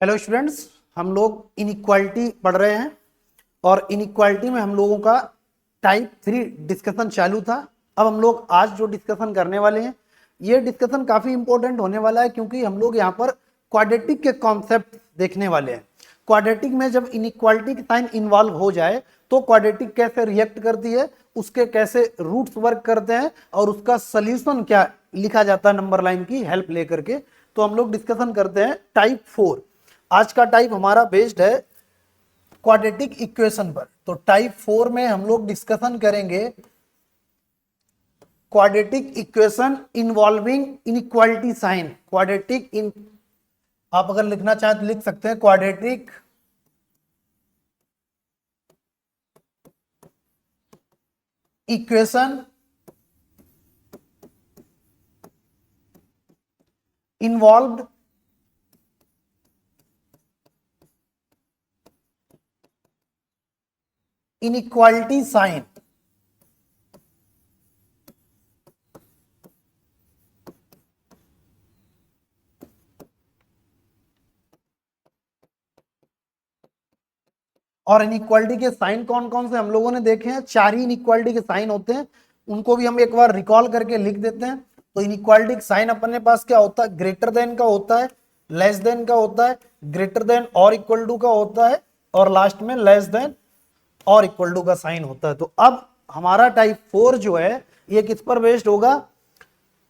Hello students, हम लोग inequality पढ़ रहे हैं और इनइक्वालिटी में हम लोगों का टाइप 3 डिस्कशन चालू था। अब हम लोग आज जो डिस्कशन करने वाले हैं, ये डिस्कशन काफ़ी इंपॉर्टेंट होने वाला है क्योंकि हम लोग यहाँ पर क्वाड्रेटिक के कॉन्सेप्ट देखने वाले हैं। क्वाड्रेटिक में जब इनइक्वालिटी की साइन इन्वॉल्व हो जाए तो क्वाड्रेटिक कैसे रिएक्ट करती है, उसके कैसे रूट्स वर्क करते हैं और उसका सल्यूशन क्या लिखा जाता है नंबर लाइन की हेल्प लेकर के। तो हम लोग डिस्कशन करते हैं टाइप 4। आज का टाइप हमारा बेस्ड है क्वाड्रेटिक इक्वेशन पर। तो टाइप 4 में हम लोग डिस्कशन करेंगे quadratic equation involving inequality sign. Quadratic इन आप अगर लिखना चाहें तो लिख सकते हैं quadratic equation involved inequality sign. और इनइक्वालिटी के साइन कौन कौन से हम लोगों ने देखे हैं, 4 ही इनइक्वालिटी के साइन होते हैं। उनको भी हम एक बार रिकॉल करके लिख देते हैं। तो इनइक्वालिटी का साइन अपने पास क्या होता है, ग्रेटर देन का होता है, लेस देन का होता है, ग्रेटर देन और इक्वल टू का होता है और लास्ट में लेस देन और इक्वल टू का साइन होता है। तो अब हमारा टाइप 4 जो है ये किस पर बेस्ड होगा,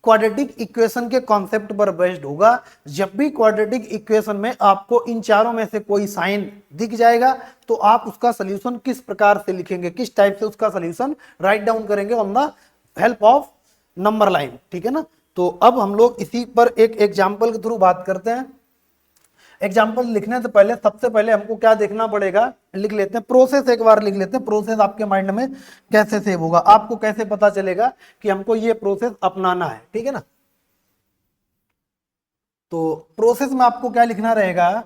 क्वाड्रेटिक इक्वेशन के कॉन्सेप्ट पर बेस्ड होगा। जब भी क्वाड्रेटिक इक्वेशन में आपको इन चारों में से कोई साइन दिख जाएगा तो आप उसका सॉल्यूशन किस प्रकार से लिखेंगे, किस टाइप से उसका सॉल्यूशन राइट डाउन करेंगे on the help of number line. ठीक है ना। तो अब हम लोग इसी पर एक एग्जाम्पल के थ्रू बात करते हैं। एग्जाम्पल लिखने से पहले सबसे पहले हमको क्या देखना पड़ेगा, लिख लेते हैं प्रोसेस, एक बार लिख लेते हैं प्रोसेस आपके माइंड में कैसे सेव होगा, आपको कैसे पता चलेगा कि हमको ये प्रोसेस अपनाना है। ठीक है ना। तो प्रोसेस में आपको क्या लिखना रहेगा,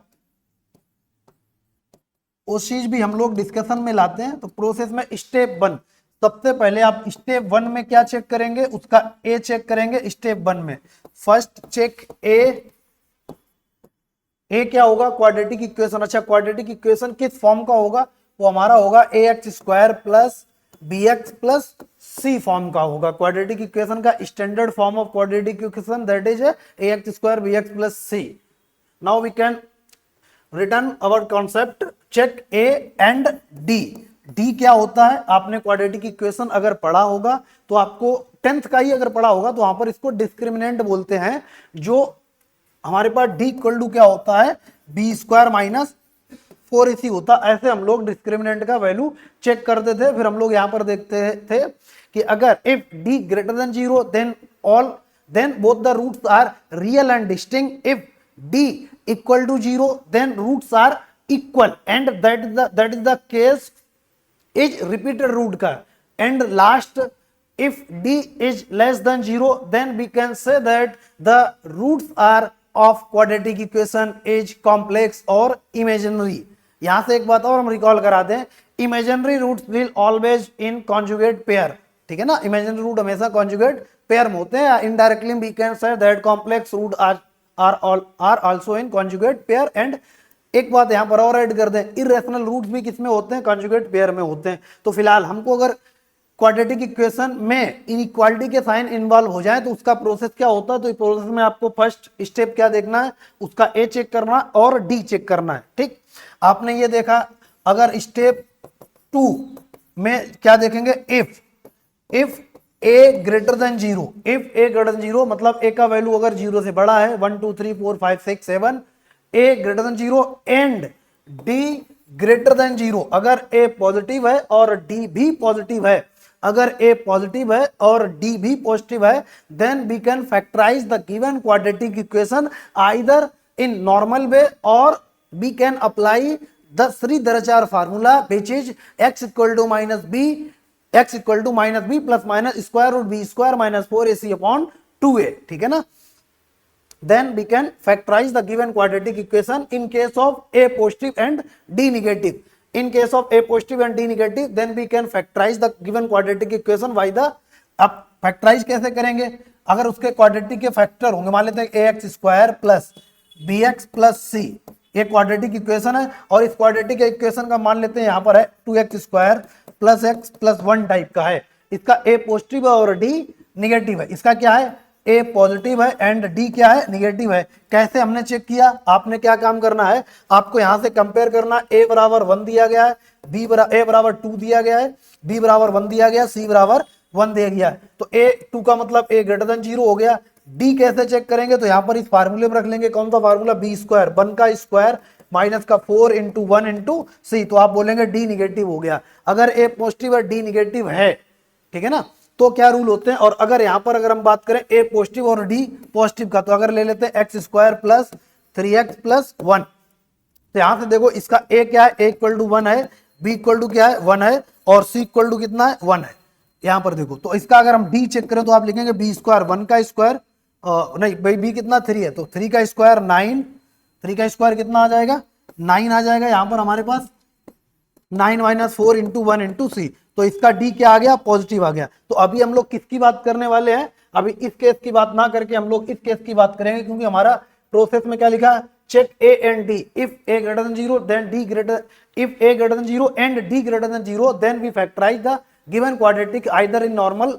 उस चीज भी हम लोग डिस्कशन में लाते हैं। तो प्रोसेस में स्टेप 1, सबसे पहले आप स्टेप 1 में क्या चेक करेंगे, उसका ए चेक करेंगे। स्टेप 1 में फर्स्ट चेक ए क्या होगा, क्वाड्रेटिक इक्वेशन। अच्छा, क्वाड्रेटिक इक्वेशन किस फॉर्म का होगा, वो हमारा होगा a x square plus B x plus c form का होगा। क्वाड्रेटिक इक्वेशन का standard form of quadratic equation that is a x square b x plus c. Now we can return our concept, check a and d. D क्या होता है, आपने quadratic equation अगर पढ़ा होगा तो आपको 10th का ही अगर पढ़ा होगा तो वहां पर इसको डिस्क्रिमिनेंट बोलते हैं। जो हमारे पास डी इक्वल टू क्या होता है, बी स्क्वायर माइनस 4ac होता। ऐसे हम लोग डिस्क्रिमिनेंट का वैल्यू चेक करते थे। फिर हम लोग यहां पर देखते थे कि अगर if d greater than 0 then both the roots are real and distinct. If d equal to 0 then roots are equal and that is the case is repeated root का। And last, if d is less than 0 then we can say that the roots are of quadratic equation is complex or imaginary। यहां से एक बात और हम recall करा दें, imaginary roots will always in conjugate pair। ठीक है ना, imaginary root हमेशा conjugate pair में होते हैं। indirectly we can say that complex root are also in conjugate pair। and एक बात यहां पर और ऐड कर दें, irrational roots भी किसमें होते हैं, conjugate pair में होते हैं। तो फिलहाल हमको अगर क्वाड्रेटिक इक्वेशन में इनइक्वालिटी के साइन इन्वॉल्व हो जाए तो उसका प्रोसेस क्या होता है। तो इस प्रोसेस में आपको फर्स्ट स्टेप क्या देखना है, उसका ए चेक करना और डी चेक करना है। ठीक, आपने ये देखा। अगर स्टेप 2 में क्या देखेंगे, if A greater than 0, if A greater than 0 मतलब ए का वैल्यू अगर 0 से बड़ा है, 1 2 3 4 5 6 7, ए greater than 0 and D greater than 0। अगर ए पॉजिटिव है और डी भी पॉजिटिव है, अगर ए पॉजिटिव है और डी भी पॉजिटिव है, then we can factorize the given quadratic equation either in normal way और we can apply the Sridharacharya formula which is x equal to minus B, x equal to minus B plus minus square root B square minus 4ac upon 2a। ठीक है ना। then we can factorize the given quadratic equation in case of a positive and d negative। in case of a positive and d negative then we can factorize the given quadratic equation by the, अब factorise कैसे करेंगे, अगर उसके quadratic के factor होंगे, मान लेते हैं A x square plus B x plus C ये क्वाड्रेटिक इक्वेशन है और इस क्वाड्रेटिक इक्वेशन का मान लेते हैं यहाँ पर है 2x² + x + 1 टाइप का है। इसका a पॉजिटिव है और d निगेटिव है। इसका क्या है, a पॉजिटिव है एंड d क्या है, निगेटिव है। कैसे हमने चेक किया, आपने क्या काम करना है, आपको यहां से कंपेयर करना, a बराबर 1 दिया गया है, a बराबर 2 दिया गया है, b बराबर 1 दिया गया, c बराबर 1 दिया गया है। तो a2 का मतलब a > 0 हो गया। d कैसे चेक करेंगे, तो यहां पर इस फार्मूले में रख लेंगे, कौन सा फार्मूला, b², 1 का स्क्वायर माइनस का 4 × 1 × c, तो आप बोलेंगे d निगेटिव हो गया। अगर a पॉजिटिव है d निगेटिव है, ठीक है ना, तो क्या रूल होते हैं। और अगर यहां पर अगर हम बात करें a पॉजिटिव और d पॉजिटिव का, तो अगर ले लेते हैं x² + 3x + 1, तो यहां से देखो इसका a क्या है, a = 1 है, b = क्या है, 1 है, और c = कितना है, 1 है। यहां पर देखो, तो इसका अगर हम d चेक करें तो आप लिखेंगे b², 1 का स्क्वायर, नहीं भाई b कितना 3 है, तो 3 का स्क्वायर 9, 3 का स्क्वायर कितना आ जाएगा, 9 आ जाएगा। यहां पर हमारे पास 9 - 4 × 1 × c, तो इसका d क्या आ गया, पॉजिटिव आ गया। तो अभी हम लोग किसकी बात करने वाले हैं, अभी इस केस की बात ना करके हम लोग इस केस की बात करेंगे, क्योंकि हमारा प्रोसेस में क्या लिखा है, check a and d, if a > 0 then d if a > 0 and d > 0 then we factorize the given quadratic either in normal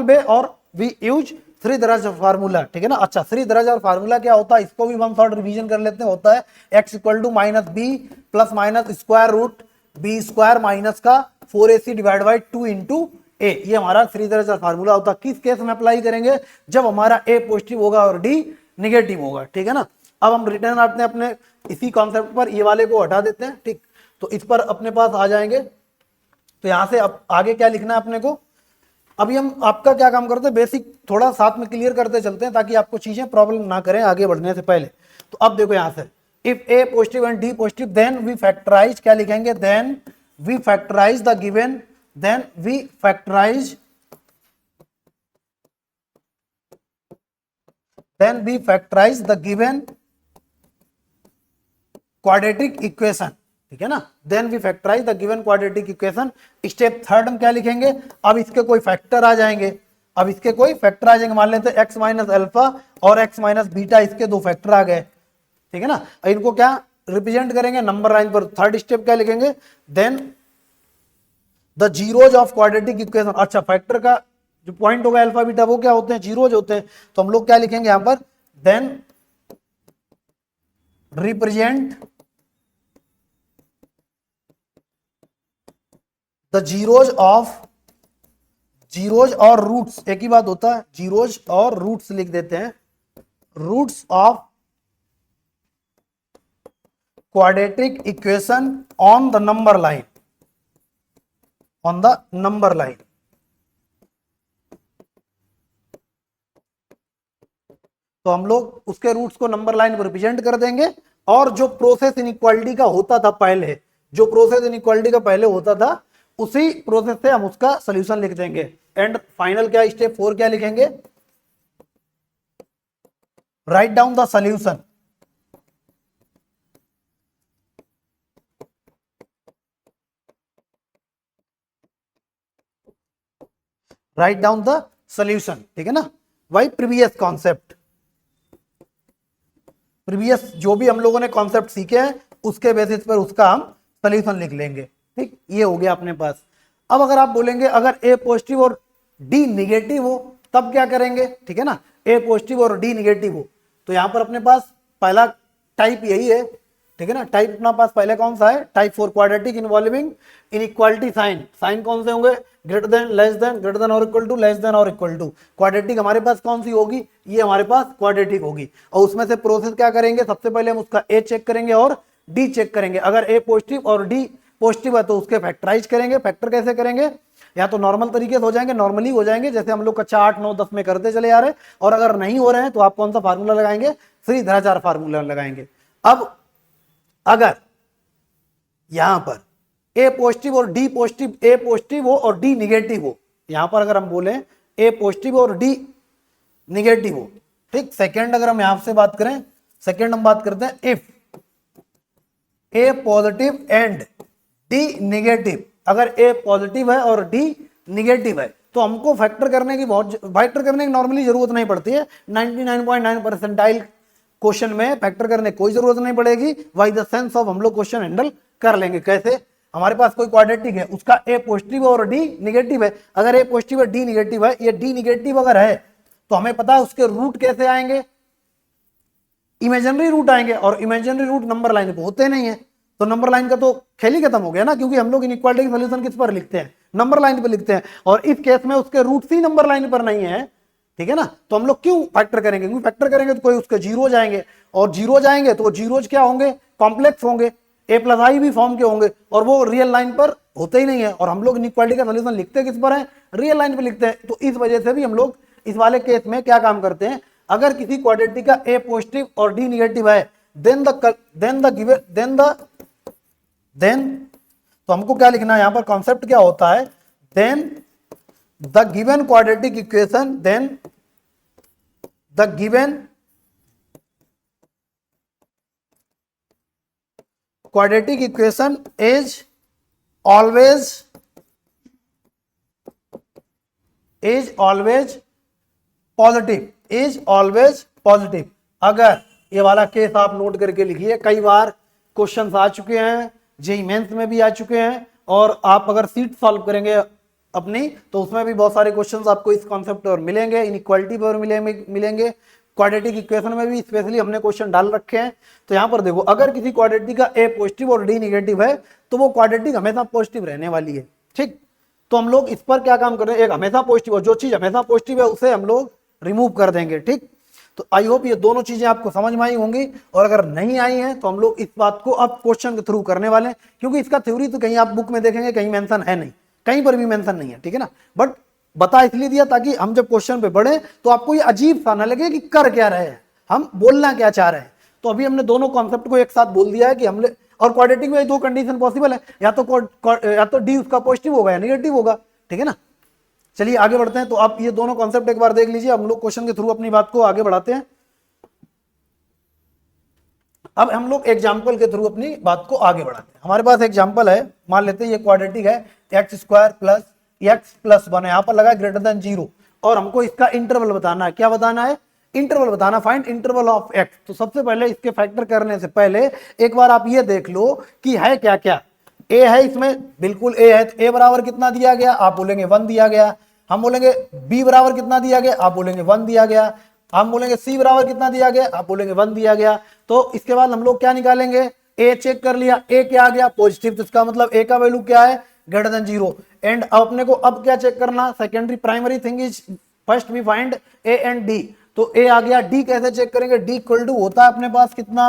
way or we use Shridharacharya formula, ठीक है ना। अच्छा, श्रीधराचार्य फार्मूला क्या होता है, इसको भी हम शॉर्ट रिवीजन कर लेते हैं। होता है x = -b ± square root b² minus का 4ac / 2 × a, ये हमारा श्रीधराचार्य फार्मूला होता है। किस केस में अप्लाई करेंगे, जब हमारा a पॉजिटिव होगा और d निगेटिव होगा, ठीक है ना। अब हम रिटर्न आते हैं अपने इसी कॉन्सेप्ट पर, ये वाले को हटा देते हैं, ठीक, तो इस पर अपने पास आ जाएंगे। तो यहां से अब आगे क्या लिखना है अपने को, अभी हम आपका क्या काम करते हैं, बेसिक थोड़ा साथ में क्लियर करते चलते हैं, ताकि आपको चीजें प्रॉब्लम ना करें आगे बढ़ने से पहले। तो अब देखो यहां से, if a positive and d positive then we factorise, क्या लिखेंगे, then we factorise the given, then we factorise the given quadratic equation, ठीक है ना। Then we factorise the given quadratic equation. Step third हम क्या लिखेंगे, अब इसके कोई फैक्टर आ जाएंगे, अब इसके कोई फैक्टर आ जाएंगे, मान लेते हैं x - α और x - बीटा, इसके दो फैक्टर आ गए, ठीक है ना। इनको क्या रिप्रेजेंट करेंगे, नंबर लाइन पर। थर्ड स्टेप क्या लिखेंगे, then the zeros of quadratic equation. अच्छा, फैक्टर का जो पॉइंट होगा अल्फा बीटा, वो क्या होते हैं, जीरोज होते हैं। तो हम लोग क्या लिखेंगे यहां पर, देन रिप्रेजेंट द जीरोज और रूट्स, एक ही बात होता है, जीरोज और रूट्स लिख देते हैं, roots of quadratic equation on the number line, on the number line. तो हम लोग उसके रूट्स को नंबर लाइन पर रिप्रेजेंट कर देंगे, और जो प्रोसेस इनइक्वालिटी का होता था पहले, जो प्रोसेस इनइक्वालिटी का पहले होता था, उसी प्रोसेस से हम उसका सॉल्यूशन लिख देंगे। एंड फाइनल क्या, स्टेप 4 क्या लिखेंगे, write down the solution, write down the solution, ठीक है ना। वही प्रीवियस कॉन्सेप्ट, प्रीवियस जो भी हम लोगों ने कॉन्सेप्ट सीखे हैं, उसके बेसिस पर उसका हम सॉल्यूशन लिख लेंगे, ठीक। ये हो गया अपने पास। अब अगर आप बोलेंगे अगर a पॉजिटिव और d निगेटिव हो, तब क्या करेंगे, ठीक है ना। a पॉजिटिव और d निगेटिव हो, तो यहां पर अपने पास पहला टाइप यही है, ठीक है ना। टाइप अपना पास पहले कौन सा है, type 4 quadratic involving inequality sign. Sign कौन से होंगे, greater than, less than, greater than और इक्वल टू, लेस देन और इक्वल टू। क्वाड्रेटिक हमारे पास कौन सी होगी, ये हमारे पास क्वाड्रेटिक होगी। और उसमें से प्रोसेस क्या करेंगे, सबसे पहले हम उसका a चेक करेंगे और d चेक करेंगे। अगर a पॉजिटिव और d पॉजिटिव है तो उसके फैक्टराइज करेंगे। फैक्टर कैसे करेंगे, या तो नॉर्मल तरीके से हो जाएंगे, नॉर्मली हो जाएंगे, जैसे हम लोग कक्षा 8, 9, 10 में करते चले आ रहे हैं। और अगर नहीं हो रहे हैं तो आप कौन सा फार्मूला लगाएंगे, श्रीधराचार्य फार्मूला लगाएंगे। अब अगर यहां पर a पॉजिटिव और d पॉजिटिव, a पॉजिटिव हो और d निगेटिव हो, यहां पर अगर हम बोले a पॉजिटिव और d निगेटिव हो, ठीक। सेकेंड अगर हम यहां से बात करें, सेकेंड हम बात करते हैं if a positive and d negative. अगर a पॉजिटिव है और d निगेटिव है, तो हमको फैक्टर करने की नॉर्मली जरूरत नहीं पड़ती है। 99.9 परसेंटाइल क्वेश्चन में फैक्टर करने कोई जरूरत नहीं पड़ेगी। बाय द सेंस ऑफ हम लोग क्वेश्चन हैंडल कर लेंगे। कैसे? हमारे पास कोई क्वाड्रेटिक है, उसका ए पॉजिटिव और डी निगेटिव है। अगर ए पॉजिटिव और डी निगेटिव है, ये डी निगेटिव अगर है तो हमें पता है उसके रूट कैसे आएंगे, इमेजिनरी रूट आएंगे, और इमेजिनरी रूट नंबर लाइन पे होते नहीं है, तो नंबर लाइन का तो खेल ही खत्म हो गया ना, क्योंकि हम लोग इनइक्वालिटी की सॉल्यूशन किस पर लिखते हैं, नंबर लाइन पे लिखते हैं, और इस केस में उसके रूट ही नंबर लाइन पर नहीं है, ठीक है ना। तो हम लोग क्यों फैक्टर करेंगे, क्योंकि फैक्टर करेंगे तो कोई उसके जीरो जाएंगे, और जीरो जाएंगे तो जीरोज क्या होंगे, कॉम्प्लेक्स होंगे, ए प्लस आई भी फॉर्म के होंगे, और वो रियल लाइन पर होते ही नहीं है। और हम लोग इनइक्वालिटी का सॉल्यूशन लिखते किस पर है, रियल लाइन पे लिखते हैं। तो इस वजह से भी हम लोग इस वाले केस में क्या काम करते हैं, अगर किसी क्वाड्रेटिक का ए पॉजिटिव और डी निगेटिव है, देन तो हमको क्या लिखना है, यहां पर कॉन्सेप्ट क्या होता है, then the given quadratic equation, then the given quadratic equation is always positive. अगर ये वाला केस आप नोट करके लिखिए, कई बार क्वेश्चंस आ चुके हैं, जेईई मेंस में भी आ चुके हैं, और आप अगर सीट सॉल्व करेंगे अपनी तो उसमें भी बहुत सारे क्वेश्चंस आपको इस कॉन्सेप्ट पर मिलेंगे, इनइक्वालिटी पर मिलेंगे, क्वाड्रेटिक इक्वेशन में भी स्पेशली हमने क्वेश्चन डाल रखे हैं। तो यहां पर देखो, अगर किसी क्वाड्रेटिक का ए पॉजिटिव और डी निगेटिव है तो वो क्वाड्रेटिक हमेशा पॉजिटिव रहने वाली है, ठीक। तो हम लोग इस पर क्या काम कर रहे हैं, एक हमेशा पॉजिटिव, और जो चीज हमेशा पॉजिटिव है उसे हम लोग रिमूव कर देंगे, ठीक। तो आई होप ये दोनों चीजें आपको समझ में आई होंगी, और अगर नहीं आई हैं तो हम लोग इस बात को अब क्वेश्चन के थ्रू करने वाले हैं, क्योंकि इसका थ्योरी तो कहीं आप बुक में देखेंगे कहीं मेंशन है नहीं, कहीं पर भी मेंशन नहीं है, ठीक है ना। बट बता इसलिए दिया ताकि हम जब क्वेश्चन पे बढ़े तो आपको ये अजीब सा ना लगे कि कर क्या रहे हैं, हम बोलना क्या चाह रहे हैं। तो अभी हमने दोनों कॉन्सेप्ट को एक साथ बोल दिया है कि हमने, और क्वाड्रेटिक में दो कंडीशन पॉसिबल है, या तो डी उसका पॉजिटिव होगा या निगेटिव होगा, ठीक है ना। चलिए आगे बढ़ते हैं। तो आप ये दोनों कॉन्सेप्ट एक बार देख लीजिए, हम लोग क्वेश्चन के थ्रू अपनी बात को आगे बढ़ाते हैं। अब हम लोग एग्जाम्पल के थ्रू अपनी बात को आगे बढ़ाते हैं। हमारे पास एग्जाम्पल है, मान लेते हैं ये क्वाड्रेटिक है, x square plus x plus one, यहां पर लगा ग्रेटर देन 0, और हमको इसका इंटरवल बताना है। क्या बताना है, इंटरवल बताना, फाइंड इंटरवल ऑफ एक्स। तो सबसे पहले इसके फैक्टर करने से पहले एक बार आप ये देख लो कि है क्या क्या। ए है इसमें, बिल्कुल ए है, तो ए बराबर कितना दिया गया, आप बोलेंगे 1 दिया गया। हम बोलेंगे बी बराबर कितना दिया गया, आप बोलेंगे 1 दिया गया। हम बोलेंगे सी बराबर कितना दिया गया, आप बोलेंगे 1 दिया गया। तो इसके बाद हम लोग क्या निकालेंगे, ए चेक कर लिया, ए क्या आ गया, पॉजिटिव, तो इसका मतलब ए का वैल्यू क्या है, ग्रेटर देन 0। एंड अपने को अब क्या चेक करना, secondary primary thing is first we find A and D. तो ए आ गया, डी कैसे चेक करेंगे, डी इक्वल टू होता है अपने पास कितना,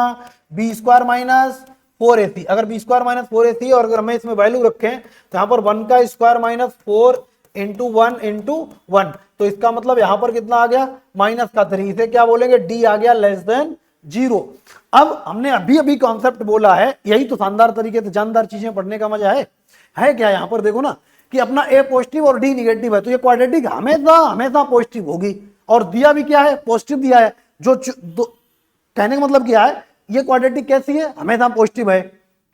बी स्क्वायर माइनस 4ac। अगर बी स्क्वायर माइनस 4ac, और अगर हमें इसमें वैल्यू रखें तो यहाँ पर 1 का स्क्वायर माइनस 4 इंटू 1, तो इसका मतलब यहां पर कितना आ गया, माइनस का 3। इसे क्या बोलेंगे, डी आ गया लेस देन 0। अब हमने अभी अभी कॉन्सेप्ट बोला है, यही तो शानदार तरीके से जानदार चीजें पढ़ने का मजा है क्या, यहां पर देखो ना कि अपना ए पॉजिटिव और डी निगेटिव है, तो ये क्वाड्रेटिक हमेशा पॉजिटिव होगी, और दिया भी क्या है, पॉजिटिव दिया है। जो कहने का मतलब क्या है, ये क्वाड्रेटिक कैसी है, हमेशा पॉजिटिव है।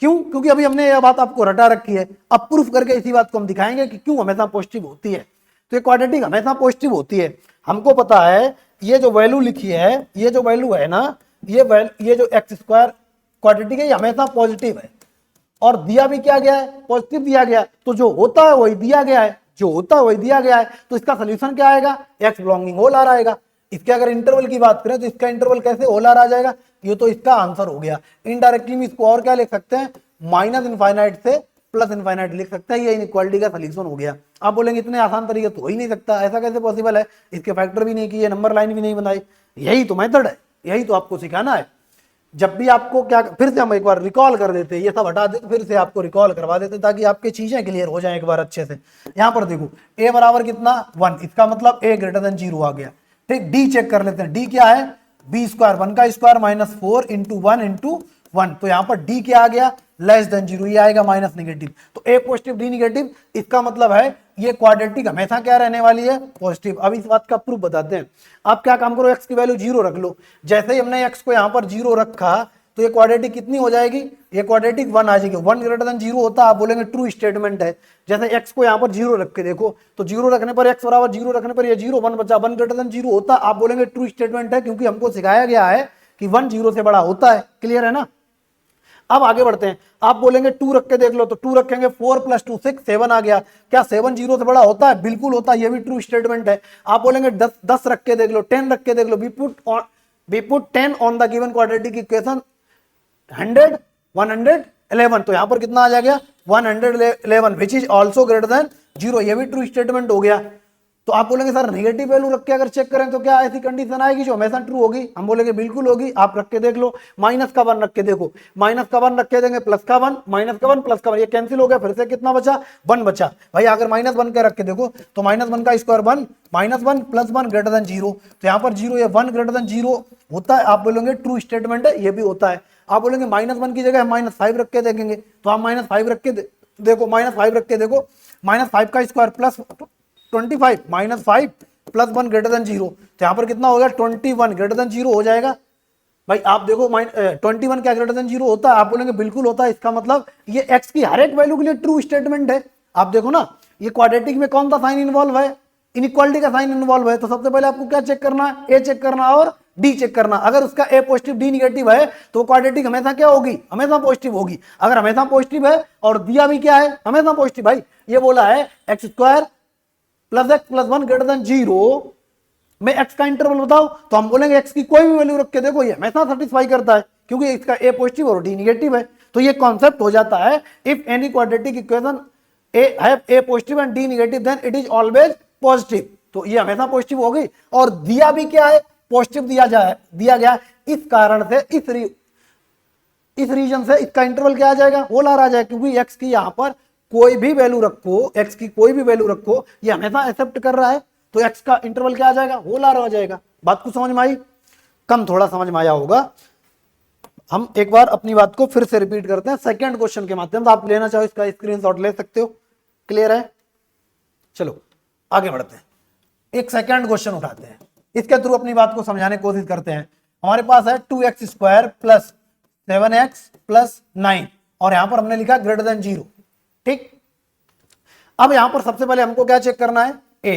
क्यों, क्योंकि अभी हमने यह बात आपको रटा रखी है, अब प्रूफ करके इसी बात को हम दिखाएंगे कि क्यों हमेशा पॉजिटिव होती है। तो ये क्वाड्रेटिक हमेशा पॉजिटिव होती है। हमको पता है ये जो वैल्यू लिखी है, ये जो वैल्यू है ना, ये जो एक्स स्क्वायर क्वाड्रेटिक है, ये हमेशा पॉजिटिव है, और दिया भी क्या गया है, पॉजिटिव दिया गया है। तो जो होता है वही दिया गया है, तो इसका सोल्यूशन क्या आएगा, एक्स बिलोंगिंग होल आर आएगा। इसके अगर इंटरवल की बात करें तो इसका इंटरवल कैसे होल आर आ जाएगा, ये तो इसका आंसर हो गया। इनडायरेक्टली में इसको और क्या लिख सकते हैं, माइनस इनफाइनाइट से प्लस इनफाइनाइट लिख सकते हैं, ये इनइक्वालिटी का सोल्यूशन हो गया। आप बोलेंगे इतने आसान तरीके तो हो ही नहीं सकता, ऐसा कैसे पॉसिबल है, इसके फैक्टर भी नहीं किए, नंबर लाइन भी नहीं बनाई। यही तो मेथड है, यही तो आपको सिखाना है। जब भी आपको क्या, फिर से हम एक बार रिकॉल कर देते, ये सब हटा देते, फिर से आपको रिकॉल करवा देते ताकि आपकी चीजें क्लियर हो जाए एक बार अच्छे से। यहां पर देखो ए बराबर कितना 1, इसका मतलब ए ग्रेटर देन 0 आ गया, ठीक। डी चेक कर लेते हैं, डी क्या है, बी स्क्वायर 1 का स्क्वायर माइनस 4 इंटू 1, तो यहां पर डी क्या आ गया, लेस देन 0, ये आएगा माइनस निगेटिव। तो ए पॉजिटिव डी निगेटिव, इसका मतलब है ये क्वाड्रेटिक हमेशा क्या रहने वाली है, पॉजिटिव। अब इस बात का प्रूफ बताते हैं। आप क्या काम करो, एक्स की वैल्यू 0 रख लो। जैसे ही हमने एक्स को यहां पर 0 रखा तो ये क्वाड्रेटिक कितनी हो जाएगी, ये क्वाड्रेटिक 1 आ जाएगी। 1 ग्रेटर देन 0 होता है, आप बोलेंगे ट्रू स्टेटमेंट है। जैसे एक्स को यहाँ पर 0 रख के देखो, तो 0 रखने पर एक्स बराबर 0 रखने पर ये 0, 1 बचा, 1 ग्रेटर देन 0 होता, आप बोलेंगे ट्रू स्टेटमेंट है, क्योंकि हमको सिखाया गया है कि 1 0 से बड़ा होता है। क्लियर है ना। अब आगे बढ़ते हैं। आप बोलेंगे 2 रख के देख लो, तो 2 रखेंगे 4 + 2 6 7 आ गया। क्या 7 0 से बड़ा होता है? बिल्कुल होता है, ये भी ट्रू स्टेटमेंट है। आप बोलेंगे 10 रख के देख लो, 10 रख के देख लो, we put 10 on the given quadratic equation 100 111, तो यहां पर कितना आ जाएगा 111 which is also greater than 0, ये भी ट्रू स्टेटमेंट हो गया। तो आप बोलेंगे सर नेगेटिव वैल्यू रख के अगर चेक करें तो क्या ऐसी कंडीशन आएगी जो हमेशा ट्रू होगी? हम बोलेंगे बिल्कुल होगी। आप रख के देख लो, माइनस का 1 रख के देखो, माइनस का 1 रख के देंगे, प्लस का 1, माइनस का 1 प्लस का 1, ये कैंसिल हो गया, फिर से कितना बचा 1 बचा। भाई अगर -1 के रख के देखो तो -1 का स्क्वायर 1, -1 + 1 ग्रेटर देन 0, तो यहाँ पर 0 या 1 ग्रेटर देन 0 होता है। आप बोलेंगे ट्रू स्टेटमेंट है, ये भी होता है। आप बोलेंगे -1 की जगह -5 रख के देखेंगे, तो आप -5 रख के देखो, -5 रख के देखो, -5 का स्क्वायर प्लस 25, -5 + 1 ग्रेटर देन 0, तो यहाँ पर कितना हो गया 21 ग्रेटर देन 0 हो जाएगा। भाई आप देखो 21 क्या ग्रेटर देन 0 होता है? आप बोलेंगे बिल्कुल होता है। इसका मतलब ये x की हर एक वैल्यू के लिए ट्रू स्टेटमेंट है। आप देखो ना, ये क्वाड्रेटिक में कौन सा साइन इन्वॉल्व है? इनइक्वालिटी का साइन इन्वॉल्व है। तो सबसे पहले आपको क्या चेक करना है? ए चेक करना और डी चेक करना। अगर उसका ए पॉजिटिव डी निगेटिव है तो क्वाड्रेटिक हमेशा क्या होगी? हमेशा पॉजिटिव होगी। अगर हमेशा पॉजिटिव है और दिया भी क्या है? हमेशा पॉजिटिव। भाई ये बोला है x² + x + 1 ग्रेटर देन 0 में x का इंटरवल बताओ, तो हम बोलेंगे x की कोई भी वैल्यू रख के देखो, ये हमेशा सेटिस्फाई करता है क्योंकि इसका a पॉजिटिव और d निगेटिव है। तो ये कॉन्सेप्ट हो जाता है, if any quadratic equation a positive and d negative then it is always positive. तो ये हमेशा पॉजिटिव हो गई। और दिया भी क्या है? पॉजिटिव दिया गया। इस कारण से इस रीजन से इसका इंटरवल क्या आ जाएगा? होलर आ जाएगा, क्योंकि x की यहां पर कोई भी वैल्यू रखो, x की कोई भी वैल्यू रखो, ये हमेशा एक्सेप्ट कर रहा है, तो x का इंटरवल क्या आ जाएगा? होलर आ जाएगा। बात को समझ में आई? कम थोड़ा समझ में आया होगा। हम एक बार अपनी बात को फिर से रिपीट करते हैं सेकंड क्वेश्चन के माध्यम से। आप लेना चाहो इसका स्क्रीनशॉट ले सकते हो। क्लियर है? चलो आगे बढ़ते हैं, एक सेकंड क्वेश्चन उठाते हैं, इसके थ्रू अपनी बात को समझाने की कोशिश करते हैं। हमारे पास है 2x² + 7x + 9 और यहां पर हमने लिखा ग्रेटर देन 0। ठीक, अब यहां पर सबसे पहले हमको क्या चेक करना है? a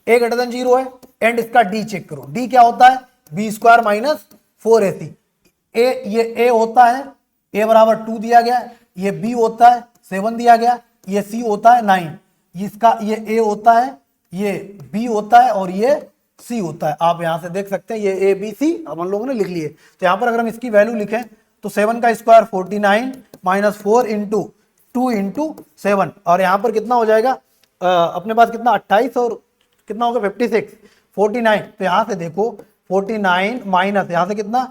ग्रेटर देन 0 है एंड इसका d चेक करो। d क्या होता है? b² - 4ac। ये a होता है, a = 2 दिया गया, ये b होता है 7 दिया गया, ये c होता है 9, इसका ये a होता है, ये b होता है और ये c होता है। आप यहां से देख सकते हैं ये a b c हम लोगों ने लिख लिए। तो यहां पर अगर हम इसकी वैल्यू लिखें तो 7 का स्क्वायर 49 - 4 × 2 × 7 और यहां पर कितना हो जाएगा? अपने पास कितना 28 और कितना होगा 56 49। तो यहां से देखो 49 माइनस यहां से कितना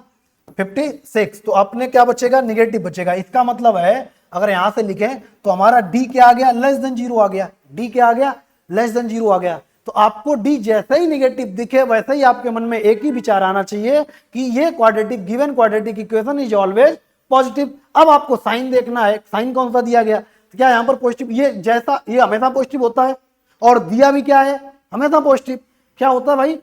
56, तो अपने क्या बचेगा? निगेटिव बचेगा। इसका मतलब है अगर यहां से लिखें तो हमारा d क्या आ गया? लेस देन 0 आ गया। d क्या आ गया? लेस देन 0 आ गया। तो आपको d जैसे ही निगेटिव दिखे वैसे ही आपके मन में एक ही विचार आना चाहिए कि ये quadratic given quadratic equation is always positive. अब आपको साइन देखना है, साइन कौन सा दिया गया? तो क्या यहाँ पर पॉजिटिव? ये हमेशा पॉजिटिव होता है और दिया भी क्या है? हमेशा पॉजिटिव। क्या होता है भाई?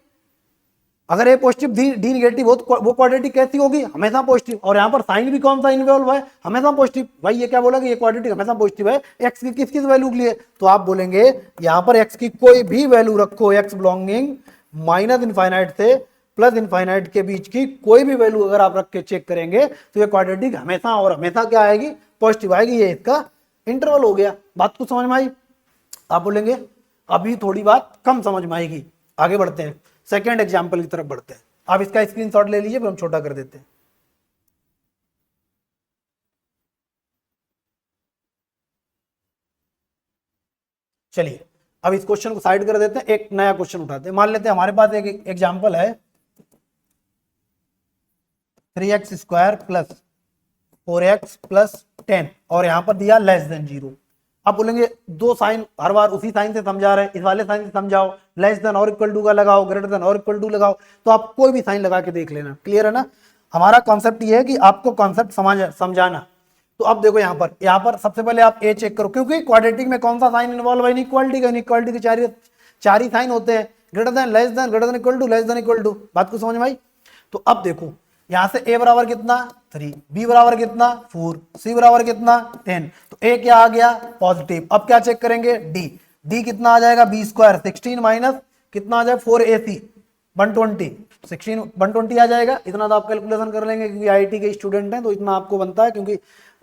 अगर ए पॉजिटिव डी निगेटिव हो तो वो क्वाड्रेटिक कैसी होगी? हमेशा पॉजिटिव। और यहाँ पर साइन भी कौन सा इन्वॉल्व है? हमेशा पॉजिटिव। भाई ये क्या बोला कि ये क्वाड्रेटिक हमेशा पॉजिटिव है एक्स की किस वैल्यू के लिए? तो आप बोलेंगे यहाँ पर एक्स की कोई भी वैल्यू रखो, एक्स बिलोंगिंग -∞ से +∞ के बीच की कोई भी वैल्यू अगर आप रख के चेक करेंगे तो ये क्वाड्रेटिक हमेशा और हमेशा क्या आएगी? पॉजिटिव आएगी। ये इसका इंटरवल हो गया। बात को समझ में आई? आप बोलेंगे अभी थोड़ी बात कम समझ में आएगी। आगे बढ़ते हैं, सेकेंड एग्जाम्पल की तरफ बढ़ते हैं। आप इसका स्क्रीनशॉट ले लीजिए, फिर हम छोटा कर देते हैं। चलिए अब इस क्वेश्चन को साइड कर देते हैं, एक नया क्वेश्चन उठाते हैं। मान लेते हैं हमारे पास एक एग्जाम्पल है 3x² + 4x + 10 और यहां पर दिया लेस देन 0। आप बोलेंगे दो साइन हर बार उसी साइन से समझा रहे हैं, इस वाले साइन से समझाओ, लेस देन और इक्वल टू का लगाओ, ग्रेटर देन और इक्वल टू लगाओ। तो आप कोई भी साइन लगा के देख लेना। क्लियर है ना? हमारा कॉन्सेप्ट ये है कि आपको कॉन्सेप्ट समझाना। तो अब देखो यहाँ पर सबसे पहले आप ए चेक करो, क्योंकि क्वाड्रेटिक में कौन सा साइन इन्वॉल्व है? इनइक्वालिटी का। इनइक्वालिटी के चार ही साइन होते हैं, greater than, less than, greater than equal to, less than equal to. बात को समझ में आई? तो अब देखो यहां से a बराबर कितना 3, b बराबर कितना 4, c बराबर कितना 10। तो a क्या आ गया? पॉजिटिव। अब क्या चेक करेंगे? d कितना आ जाएगा? b² 16 माइनस कितना आ जाएगा 4ac 120 16 120 आ जाएगा। इतना तो आप कैलकुलेशन कर लेंगे क्योंकि आईआईटी के स्टूडेंट हैं, तो इतना आपको बनता है, क्योंकि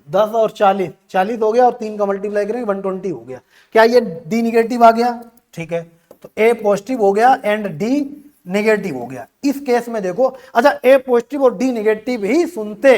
10 और 40 40 हो गया और 3 का मल्टीप्लाई करेंगे 120 हो गया। क्या ये डी निगेटिव आ गया? ठीक है, तो ए पॉजिटिव हो गया एंड डी नेगेटिव हो गया। इस केस में देखो, अच्छा ए पॉजिटिव और डी नेगेटिव ही सुनते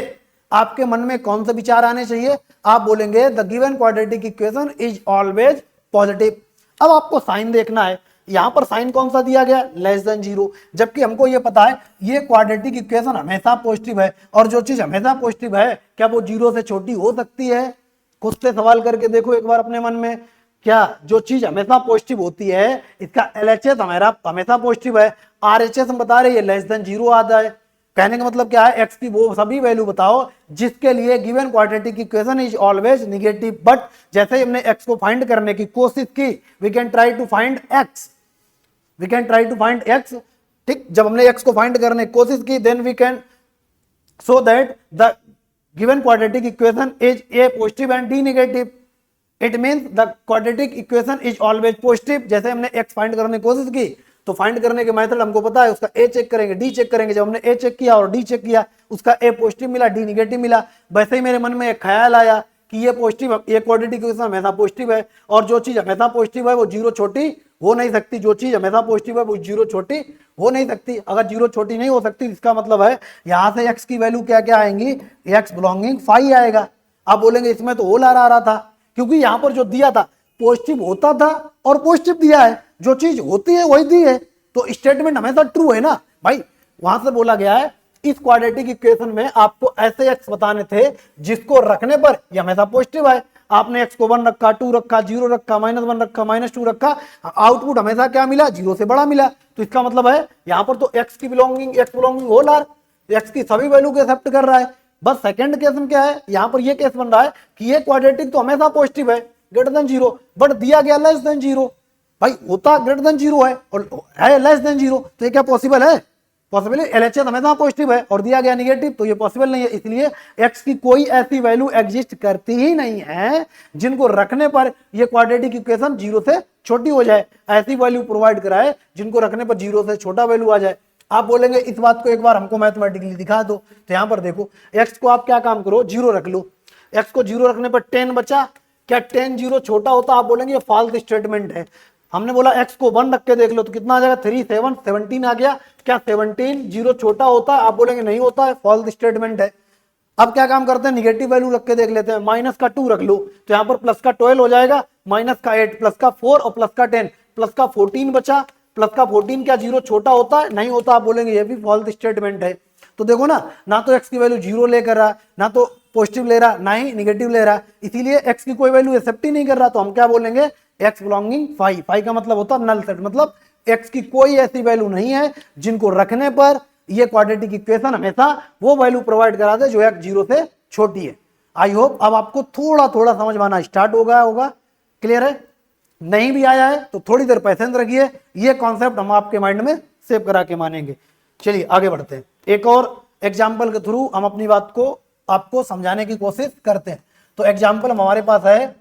आपके मन में कौन सा विचार आने चाहिए? आप बोलेंगे the given quadratic equation is always positive. अब आपको साइन देखना है, यहां पर साइन कौन सा दिया गया? लेस देन 0, जबकि हमको ये पता है ये क्वाड्रेटिक इक्वेशन हमेशा पॉजिटिव है, और जो चीज हमेशा पॉजिटिव है क्या वो 0 से छोटी हो सकती है? खुद से सवाल करके देखो एक बार अपने मन में, क्या जो चीज हमेशा पॉजिटिव होती है इसका एलएचएस हमारा हमेशा पॉजिटिव है, आरएचएस हम बता रहे हैं लेस देन 0 आता है। कहने का मतलब क्या है? एक्स की वो सभी वैल्यू बताओ जिसके लिए given quadratic equation is always negative. But जैसे ही हमने एक्स को फाइंड करने की कोशिश की, we can try to find x, we can try to find x. ठीक, जब हमने एक्स को फाइंड करने की कोशिश की, then we can so that the given quadratic equation is A positive and D negative. It means the quadratic equation is always positive. जैसे हमने एक्स फाइंड करने की कोशिश की, तो फाइंड करने के मेथड हमको पता है, उसका ए चेक करेंगे, डी चेक करेंगे। जब हमने ए चेक किया और डी चेक किया, उसका ए पॉजिटिव मिला, डी नेगेटिव मिला। वैसे ही मेरे मन में एक ख्याल आया कि ये पॉजिटिव, ये क्वाड्रेटिक इक्वेशन हमेशा पॉजिटिव है, और जो चीज हमेशा पॉजिटिव है वो 0 छोटी हो नहीं सकती। जो चीज हमेशा पॉजिटिव है वो 0 छोटी हो नहीं सकती। अगर 0 छोटी नहीं हो सकती, इसका मतलब है यहां से एक्स की वैल्यू क्या क्या आएंगी? एक्स बिलोंगिंग 5 आएगा। आप बोलेंगे इसमें तो होल आ रहा था, क्योंकि यहां पर जो दिया था पॉजिटिव होता था और पॉजिटिव दिया है, जो चीज होती है वही दी है, तो स्टेटमेंट हमेशा ट्रू है ना भाई। वहां से बोला गया है इस क्वाड्रेटिक इक्वेशन में आपको ऐसे एक्स बताने थे जिसको रखने पर ये हमेशा पॉजिटिव है। आपने एक्स को 1 रखा, 2 रखा, 0 रखा, -1 रखा, -2 रखा, आउटपुट हमेशा क्या मिला? 0 से बड़ा मिला। तो इसका मतलब है यहां पर तो एक्स की belonging, x belonging whole R, x की सभी वैल्यू को एक्सेप्ट कर रहा है। बस सेकंड केस में क्या है, यहां पर ये केस बन रहा है कि ये क्वाड्रेटिक तो हमेशा पॉजिटिव है ग्रेटर देन 0, बट दिया गया लेस देन 0। भाई होता ग्रेटर देन 0 है और है लेस देन 0, तो ये क्या पॉसिबल है? पॉसिबल है। एलएचएस हमेशा पॉजिटिव है और दिया गया नेगेटिव, तो ये पॉसिबल नहीं है। इसलिए एक्स की कोई ऐसी वैल्यू एग्जिस्ट करती ही नहीं है जिनको रखने पर ये क्वाड्रेटिक इक्वेशन 0 से छोटी हो जाए। ऐसी वैल्यू प्रोवाइड कराए जिनको रखने पर 0 से छोटा वैल्यू आ जाए। आप बोलेंगे इस बात को एक बार हमको मैथमेटिकली दिखा दो, तो यहां पर देखो एक्स को आप क्या काम करो, 0 रख लो। एक्स को 0 रखने पर 10 बचा, क्या 10 0 छोटा होता? आप बोलेंगे ये फॉल्स स्टेटमेंट है। हमने बोला एक्स को 1 रख के देख लो, तो कितना आ जाएगा? 3 7 17 आ गया। क्या 17 0 छोटा होता है? आप बोलेंगे नहीं होता है, फॉल्स स्टेटमेंट है। अब क्या काम करते हैं, निगेटिव वैल्यू रख के देख लेते हैं। माइनस का 2 रख लो, तो यहाँ पर प्लस का 12 हो जाएगा, माइनस का 8, प्लस का 4 और प्लस का 10, प्लस का 14 बचा। प्लस का 14 क्या 0 छोटा होता है? नहीं होता। आप बोलेंगे ये भी फॉल्स स्टेटमेंट है। तो देखो ना तो एक्स की वैल्यू 0 लेकर रहा, ना तो पॉजिटिव ले रहा, ना ही निगेटिव ले रहा, इसीलिए एक्स की कोई वैल्यू एक्सेप्ट ही नहीं कर रहा। तो हम क्या बोलेंगे, एक्स बिलोंगिंग 5। 5 का मतलब होता है नल सेट, मतलब एक्स की कोई ऐसी वैल्यू नहीं है जिनको रखने पर ये क्वाड्रेटिक इक्वेशन हमेशा वो वैल्यू प्रोवाइड करा दे जो एक्स 0 से छोटी है। आई होप अब आपको थोड़ा थोड़ा समझ में आना स्टार्ट हो गया होगा। क्लियर है? नहीं भी आया है तो थोड़ी देर पेशेंस रखिए, ये कॉन्सेप्ट हम आपके माइंड में सेव करा के मानेंगे। चलिए आगे बढ़ते हैं, एक और एग्जाम्पल के थ्रू हम अपनी बात को आपको समझाने की कोशिश करते हैं। तो एग्जाम्पल हमारे पास है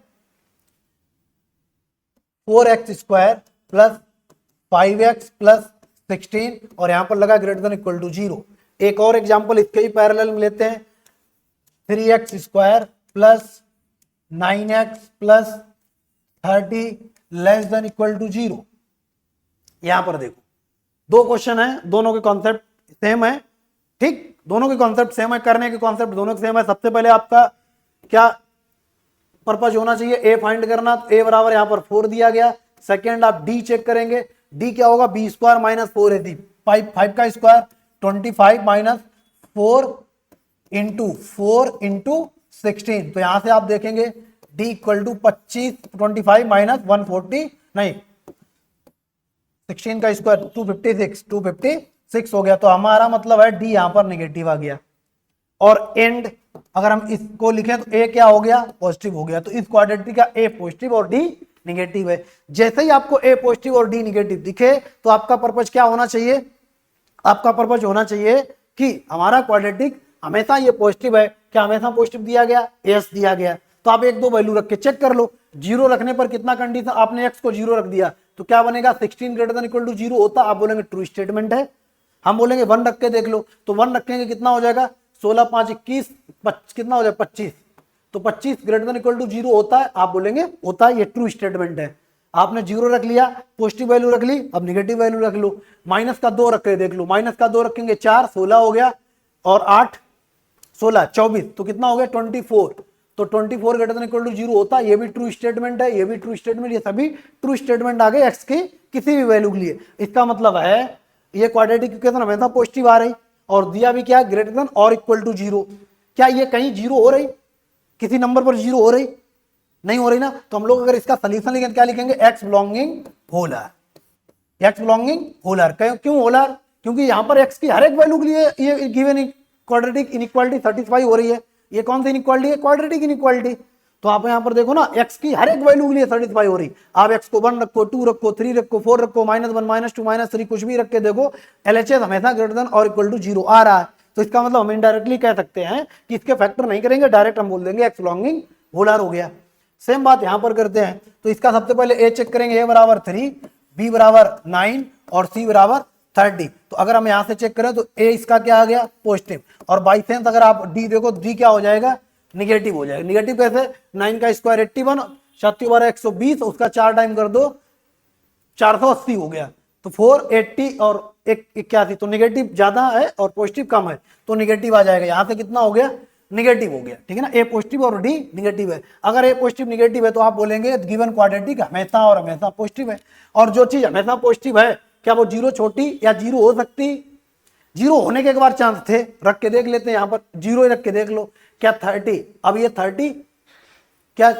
4x² प्लस 5x प्लस 16 और यहां पर लगा ग्रेटर देन इक्वल टू 0। एक और एग्जाम्पल इसके ही पैरेलल में लेते हैं, 3x² plus 9x plus 30 less than equal to 0। यहां पर देखो दो क्वेश्चन है, दोनों के कॉन्सेप्ट सेम है। ठीक, दोनों के कॉन्सेप्ट सेम है, करने के कॉन्सेप्ट दोनों के सेम है। सबसे पहले आपका क्या पर्पज होना चाहिए, ए फाइंड करना। तो ए बराबर यहां पर 4 दिया गया। सेकेंड आप डी चेक करेंगे, डी क्या होगा, b² माइनस 4 है। 5 का स्क्वायर 25 माइनस 4 इंटू 4 इंटू 16। तो यहां से आप देखेंगे d इक्वल टू 25, 25 माइनस 140 नहीं 16 का स्क्वायर 256 हो गया। तो हमारा मतलब है डी यहां पर नेगेटिव आ गया। और एंड अगर हम इसको लिखें तो ए क्या हो गया, पॉजिटिव हो गया। तो इस क्वाड्रेटिक का ए पॉजिटिव और डी नेगेटिव है। जैसे ही आपको ए पॉजिटिव और डी नेगेटिव दिखे तो आपका पर्पज क्या होना चाहिए, आपका पर्पज होना चाहिए कि हमारा क्वाड्रेटिक हमेशा ये पॉजिटिव है। क्या हमेशा पॉजिटिव दिया गया, यस दिया गया। तो आप एक दो वैल्यू रख के चेक कर लो। 0 रखने पर कितना कंडीशन, आपने एक्स को 0 रख दिया तो क्या बनेगा, 16 ग्रेटर देन इक्वल टू 0 होता। आप बोलेंगे ट्रू स्टेटमेंट है। हम बोलेंगे 1 रख के देख लो, तो 1 रखेंगे कितना हो जाएगा 16 5 21 कितना हो जाएगा 25, तो 25 ग्रेटर देन इक्वल टू 0 होता है, आप बोलेंगे होता है, ये ट्रू स्टेटमेंट है। आपने 0 रख लिया, पॉजिटिव वैल्यू रख ली, अब निगेटिव वैल्यू रख लो। माइनस का 2 रख के देख लो, माइनस का 2 रखेंगे 4 16 हो गया, और 8 16 24, तो कितना हो गया 24, तो 24 ग्रेटर देन इक्वल टू 0 होता है, ये भी ट्रू स्टेटमेंट है, ये भी ट्रू स्टेटमेंट, ये सभी ट्रू स्टेटमेंट आ गए एक्स की किसी भी वैल्यू के लिए। इसका मतलब है ये क्वाड्रेटिक इक्वेशन हमेशा पॉजिटिव आ रही, और दिया भी क्या है ग्रेटर देन और इक्वल टू 0। क्या ये कहीं 0 हो रही, किसी नंबर पर 0 हो रही, नहीं हो रही ना, तो हम लोग अगर इसका सोल्यूशन लिखेंगे क्या लिखेंगे, x belonging holer, x belonging holer. क्यों होलर, क्योंकि यहां पर एक्स की हर एक वैल्यू के लिए ये गिवन क्वाड्रेटिक इनइक्वालिटी सेटिस्फाई हो रही है। ये कौन सी इनइक्वालिटी है, क्वाड्रेटिक इनइक्वालिटी। तो आप यहां पर देखो ना, एक्स की हर एक वैल्यू के लिए सेटिस्फाई हो रही, आप एक्स को 1 रखो, 2 रखो, 3 रखो, 4 रखो, -1 -2 -3 कुछ भी रख के देखो, एलएचएस हमेशा ग्रेटर देन और इक्वल टू 0 आ रहा है। तो इसका मतलब हम इनडायरेक्टली कह सकते हैं कि इसके फैक्टर नहीं करेंगे, डायरेक्ट हम बोल देंगे एक्स बिलोंगिंग होलर हो गया। सेम बात यहां पर करते हैं, तो इसका सबसे पहले ए चेक करेंगे, ए बराबर 3, बी बराबर 9 और सी बराबर 30। तो अगर हम यहां से चेक करें तो ए इसका क्या आ गया पॉजिटिव, और बाई चांस अगर आप डी देखो, डी क्या हो जाएगा निगेटिव हो जाएगा। निगेटिव कैसे, 9 का स्क्वायर 81, 7 बार 120, उसका 4 टाइम कर दो 480 हो गया, तो 480 और 81, तो निगेटिव ज्यादा है और पॉजिटिव कम है, तो निगेटिव आ जाएगा। यहां से कितना हो गया निगेटिव हो गया, ठीक है ना, ए पॉजिटिव और डी निगेटिव है। अगर ए पॉजिटिव निगेटिव है तो आप बोलेंगे गिवन क्वाड्रेटिक हमेशा और हमेशा पॉजिटिव है। और जो चीज हमेशा पॉजिटिव है, क्या वो 0 छोटी या 0 हो सकती, 0 होने के एक बार चांस थे, रख के देख लेते हैं, यहां पर 0 ही रख के देख लो, क्या 30, अब ये 30 क्या